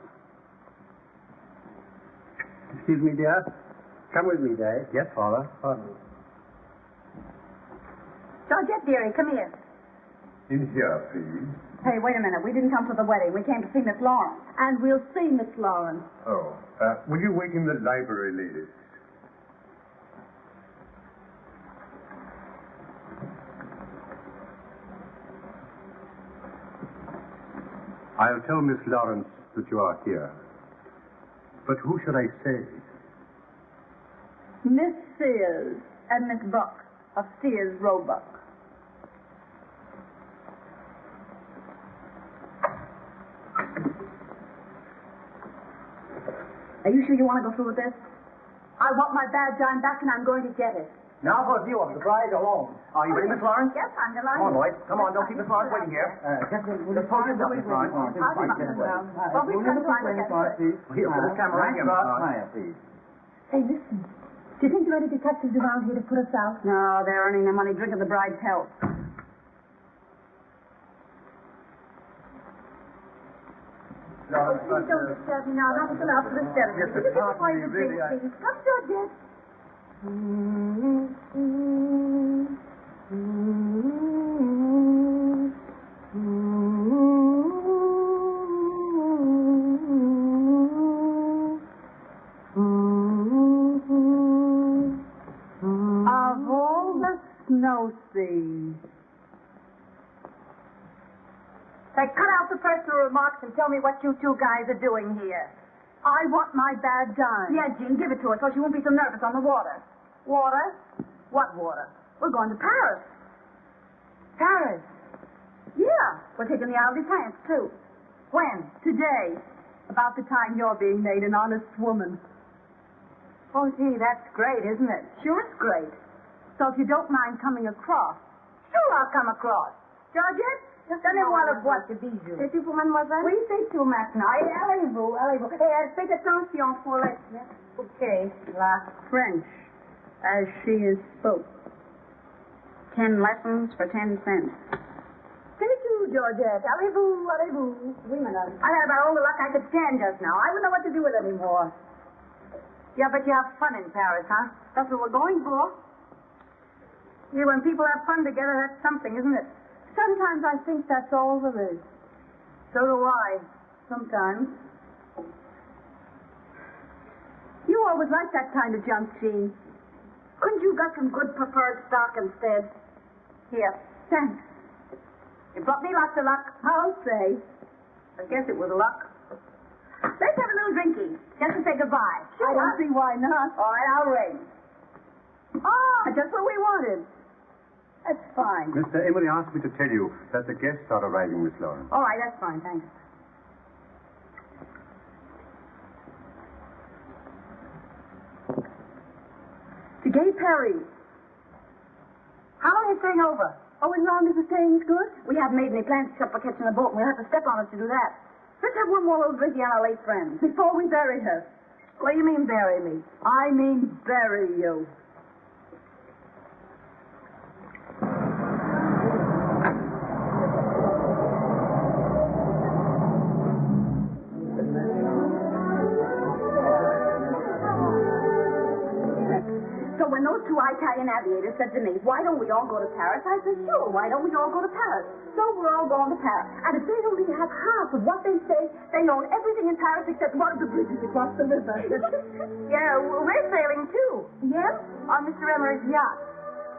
Speaker 9: Excuse me, dear. Come with me, Day.
Speaker 6: Yes, Father.
Speaker 9: Pardon.
Speaker 4: Georgette, dearie, come here.
Speaker 9: In here, please.
Speaker 8: Hey, wait a minute. We didn't come to the wedding. We came to see Miss Lawrence.
Speaker 1: And we'll see Miss Lawrence.
Speaker 9: Oh, will you waken the library ladies? I'll tell Miss Lawrence that you are here. But who should I say?
Speaker 1: Miss Sears and Miss Buck of Sears Roebuck. Are you sure you want to go through with this? I want my bad dime back, and I'm going to get it.
Speaker 3: Now for a view of the bride alone. Are you ready, Miss Lawrence?
Speaker 1: Yes, I'm delighted.
Speaker 3: Come on, boys. Come on, don't keep Miss Lawrence waiting here. Just hold yours up, Miss Lawrence.
Speaker 1: Well, we're trying to find a
Speaker 3: Here, put this camera right here, Miss Lawrence.
Speaker 4: Hey, listen. Do you think there are any detectives around here to put us out?
Speaker 1: No, they're earning their money drinking the bride's health.
Speaker 4: Please don't disturb me now. Not until after the ceremony.
Speaker 9: Yes,
Speaker 4: Will you give
Speaker 9: pardon
Speaker 4: me
Speaker 9: me,
Speaker 4: the drink,
Speaker 9: really,
Speaker 4: please? Come, Georgette.
Speaker 1: Of all the snow seas.
Speaker 4: Say, cut out the personal remarks and tell me what you two guys are doing here.
Speaker 1: I want my bad dime.
Speaker 8: Yeah, Jean, give it to us so she won't be so nervous on the water.
Speaker 4: Water? What water?
Speaker 8: We're going to Paris.
Speaker 4: Paris.
Speaker 8: Yeah, we're taking the Isle de France, too.
Speaker 4: When?
Speaker 1: Today, about the time you're being made an honest woman.
Speaker 4: Oh, gee, that's great, isn't it?
Speaker 1: Sure, it's great. So if you don't mind coming across.
Speaker 4: Sure, I'll come across.
Speaker 1: Georgette?
Speaker 4: Donnez-moi le boîte de bijoux.
Speaker 8: C'est tout pour mademoiselle?
Speaker 4: Oui, c'est tout maintenant. Allez-vous, allez-vous. Et faites attention pour les... Okay, là.
Speaker 1: French, as she is spoke.
Speaker 8: 10 lessons for 10 cents.
Speaker 4: C'est tout, Georgette. Allez-vous, allez-vous. Oui, madame. I had about all the luck I could stand just now. I wouldn't know what to do with it anymore. Yeah, but you have fun in Paris, huh?
Speaker 8: That's what we're going for.
Speaker 4: See, when people have fun together, that's something, isn't it?
Speaker 1: Sometimes I think that's all there is.
Speaker 4: So do I.
Speaker 1: Sometimes. You always liked that kind of junk, Jean.
Speaker 8: Couldn't you got some good preferred stock instead?
Speaker 4: Here.
Speaker 1: Thanks.
Speaker 4: You brought me lots of luck.
Speaker 1: I'll say.
Speaker 4: I guess it was luck.
Speaker 8: Let's have a little drinking, just to say goodbye.
Speaker 1: I don't see why not.
Speaker 4: All right, I'll ring.
Speaker 1: Ah, just what we wanted. That's fine.
Speaker 9: Mr. Emery asked me to tell you that the guests are arriving, Miss Lawrence.
Speaker 8: All right, that's fine, thanks.
Speaker 1: To Gay Perry.
Speaker 4: How long are you staying over?
Speaker 1: Oh, as long as the staying's good?
Speaker 8: We haven't made any plans except for catching a boat, and we'll have to step on it to do that. Let's have one more little drinky on our late friends.
Speaker 1: Before we bury her.
Speaker 8: What do you mean, bury me?
Speaker 1: I mean bury you.
Speaker 8: So when those two Italian aviators said to me, why don't we all go to Paris? I said, sure, why don't we all go to Paris? So we're all going to Paris. And if they only have half of what they say, they own everything in Paris except one of the bridges across the river.
Speaker 4: Yeah, we're sailing too.
Speaker 8: Yeah?
Speaker 4: On Mr. Emery's yacht.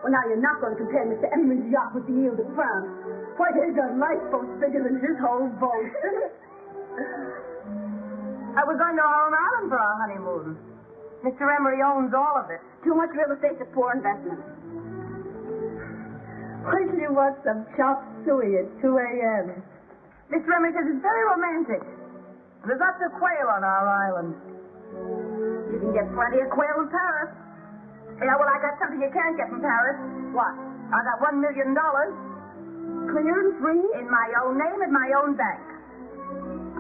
Speaker 1: Well, now you're not going to compare Mr. Emery's yacht with the Ile de France. Why, there's a lifeboat bigger than his whole boat.
Speaker 4: We're going to our own island for our honeymoon. Mr. Emery owns all of it.
Speaker 8: Too much real estate to poor investment.
Speaker 1: Why do you want some chop suey at 2 a.m.?
Speaker 4: Mr. Emery says it's very romantic. There's lots of quail on our island.
Speaker 8: You can get plenty of quail in Paris.
Speaker 4: Yeah, well, I got something you can't get from Paris.
Speaker 8: What?
Speaker 4: I got $1 million.
Speaker 8: Clear and free?
Speaker 4: In my own name and my own bank.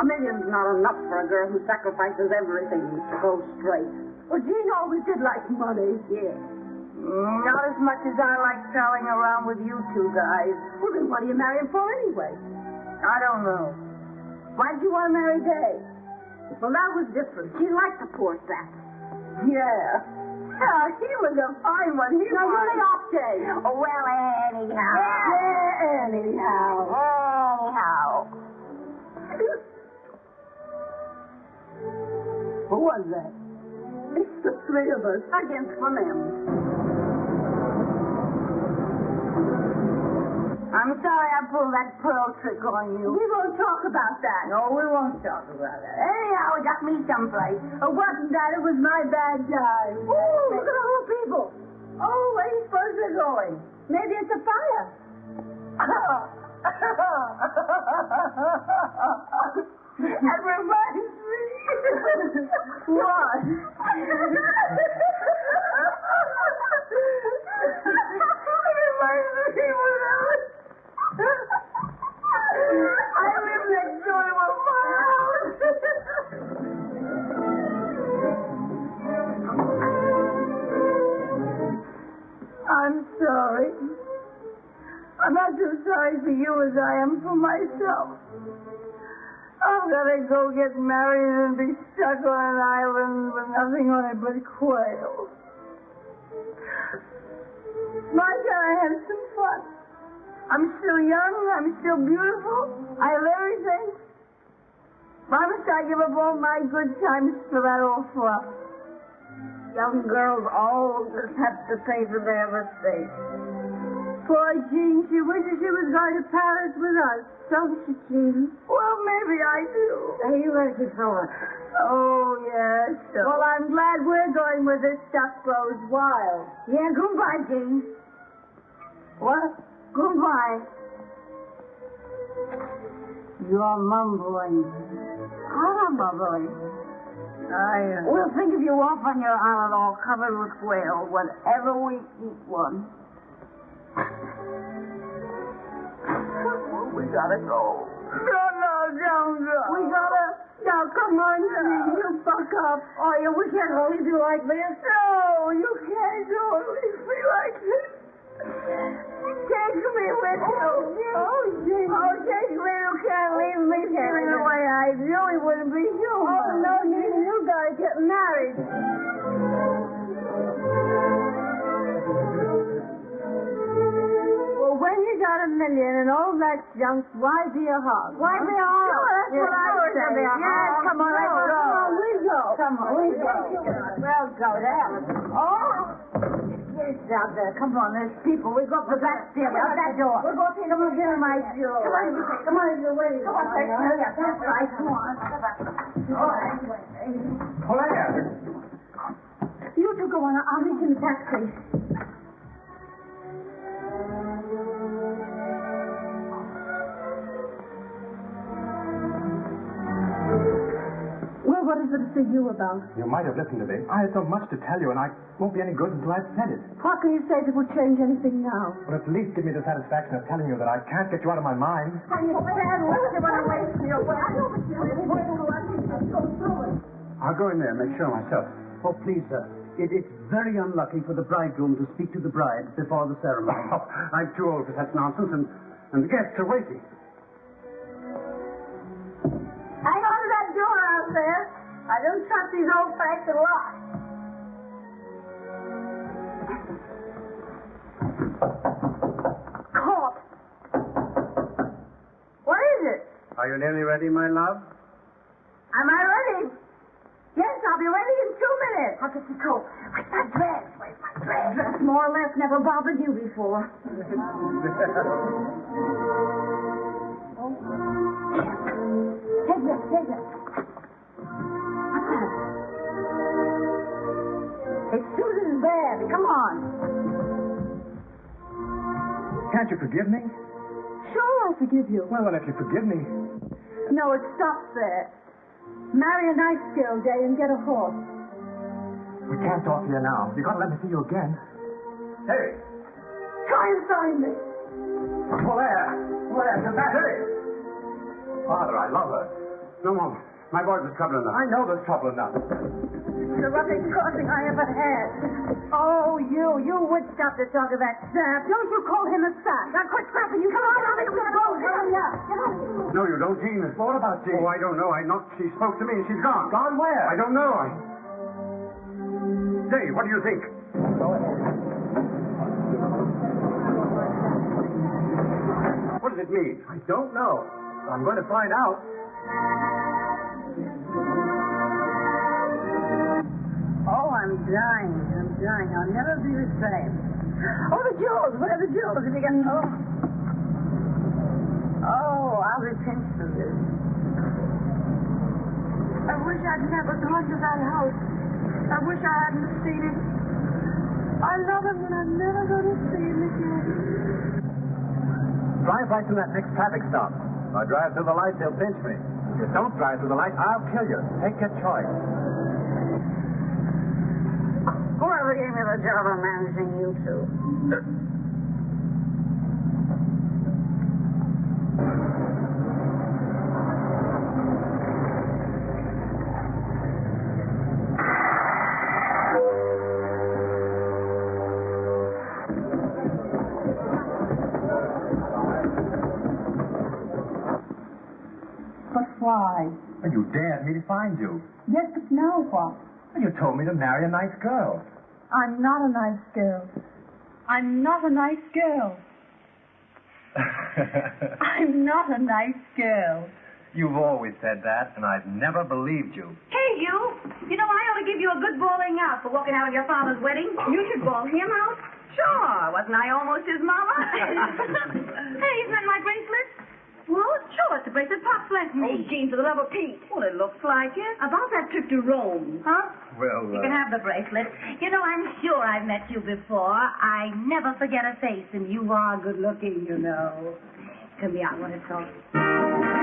Speaker 8: $1 million's not enough for a girl who sacrifices everything to go straight.
Speaker 1: Well, Jean always did like money.
Speaker 8: Yeah.
Speaker 4: Not as much as I like prowling around with you two guys.
Speaker 1: Well, then what do you marry him for anyway?
Speaker 4: I don't know.
Speaker 1: Why did you want to marry Day?
Speaker 8: Well, that was different. She liked the poor sap.
Speaker 1: Yeah. Yeah, he was a fine one. He
Speaker 8: Now,
Speaker 1: was.
Speaker 8: you lay off, Day.
Speaker 4: Oh, well, anyhow.
Speaker 1: Yeah, anyhow.
Speaker 4: Anyhow.
Speaker 1: Who was that? It's the three of us.
Speaker 8: Against Clement.
Speaker 4: I'm sorry I pulled that pearl trick on you.
Speaker 1: We won't talk about that.
Speaker 4: No, we won't talk about that. Anyhow, it got me someplace.
Speaker 1: It wasn't that. It was my bad time.
Speaker 4: Ooh, look at all the people. Oh, where do you suppose they're going?
Speaker 1: Maybe it's a fire.
Speaker 4: That reminds me.
Speaker 1: What? I live next door to a farmhouse. I'm sorry. I'm not so sorry for you as I am for myself. I've got to go get married and be stuck on an island with nothing on it but quail. My God, I had some fun. I'm still young. I'm still beautiful. I have everything. Why must I give up all my good times for that old fluff? Young girls always have to pay for their mistakes. Poor Jean, she wishes she was going to Paris with us, don't she, Jean? Well, maybe I do.
Speaker 4: Hey, you ready for it?
Speaker 1: Oh, yes. Well, I'm glad we're going where this stuff grows wild. Yeah, goodbye, Jean. What? Goodbye. You're mumbling. I'm not mumbling. We'll think of you off on your island all covered with quail whenever we eat one. We gotta go. No, don't go. We gotta... Now, come on, Jean, you buck up. Oh, yeah, we can't leave you like this. No, you can't go and leave me like this. Take me with you. Oh, Jean. Oh, take me. You can't leave me feeling the way I do. It wouldn't be human. Oh, no, Jean, you gotta get married. Well, when you got $1 million and all that junk, why be a hog? Why be a hog? Sure, that's what I was saying. Yes, come on, let's go. Come on, we go. Come on, we go. We'll go there. Oh! Yes, out there. Come on, there's people. We go up the back stairs, out that door. We'll go see them again, my Joe. Come on, you're waiting. Come on, that's right. Come on. All right.
Speaker 3: Claire!
Speaker 1: You two go on. I'll meet you in the taxi. Well, what is it to see you about?
Speaker 3: You might have listened to me. I had so much to tell you, and I won't be any good until I've said it.
Speaker 1: What can you say that will change anything now?
Speaker 3: Well, at least give me the satisfaction of telling you that I can't get you out of my mind.
Speaker 1: Can you stand with you when I wait for you? Well, I know what you're doing. Go through it.
Speaker 9: I'll go in there and make sure myself.
Speaker 6: Oh, please, sir. It's very unlucky for the bridegroom to speak to the bride before the ceremony.
Speaker 9: Oh, I'm too old for such nonsense, and the guests are waiting.
Speaker 1: Hang on to that door out there. I don't trust these old-fashioned locks. Caught. What is it?
Speaker 9: Are you nearly ready, my love?
Speaker 1: Am I ready? Yes, I'll be ready in 2 minutes. I'll get your coat. Where's my dress? Where's my dress? Dress more or less never bothered you before. Oh. Take this, take this. What's that? It's Susan's bag. Come on.
Speaker 3: Can't you forgive me?
Speaker 1: Sure, I'll forgive you.
Speaker 3: Well, if you forgive me...
Speaker 1: No, it stops there. Marry a nice girl, Day, and get a horse.
Speaker 3: We can't talk here now. You've got to let me see you again. Hey!
Speaker 1: Try and find me.
Speaker 3: Claire! Claire, come back! Hey! Father, I love her.
Speaker 9: No, Mom. My boys are trouble enough.
Speaker 3: I know there's trouble enough.
Speaker 1: The roughest crossing I ever had. Oh, you would stop to talk of that sap. Don't you call him a sap. Now quit scrapping. You come on, I'll make you go. Hurry up. Get on.
Speaker 9: No, you don't, Jean.
Speaker 3: What about Jean?
Speaker 9: Oh, I don't know. She spoke to me and she's gone.
Speaker 3: Gone where?
Speaker 9: I don't know. Dave, what do you think? What does it mean?
Speaker 3: I don't know. I'm going to find out.
Speaker 1: Oh, I'm dying. I'll never be the same. Oh, the jewels. Where are the jewels? If you get... Oh, I'll be pinched for this. I wish I'd never gone to that house. I wish I hadn't seen it. I love him and I'm never going to see him again.
Speaker 3: Drive right to that next traffic stop. If I drive through the lights, they'll pinch me. you don't drive through the light, I'll kill you. Take your choice.
Speaker 4: Whoever gave me the job of managing you two.
Speaker 1: But why?
Speaker 3: Well, you dared me to find you.
Speaker 1: Yes, but now what?
Speaker 3: Well, you told me to marry a nice girl.
Speaker 1: I'm not a nice girl. I'm not a nice girl. I'm not a nice girl.
Speaker 3: You've always said that, and I've never believed you.
Speaker 8: Hey, you. You know, I ought to give you a good bawling out for walking out of your father's wedding. You should bawl him out. Sure. Wasn't I almost his mama? Hey, isn't that my bracelet? Well, sure, it's the bracelet Pops left me. Oh, Jean, for the love of Pete. Well, it looks like it. About that trip to Rome. Huh?
Speaker 3: Well,
Speaker 8: You can have the bracelet. You know, I'm sure I've met you before. I never forget a face, and you are good looking, you know. Come here, I want to talk.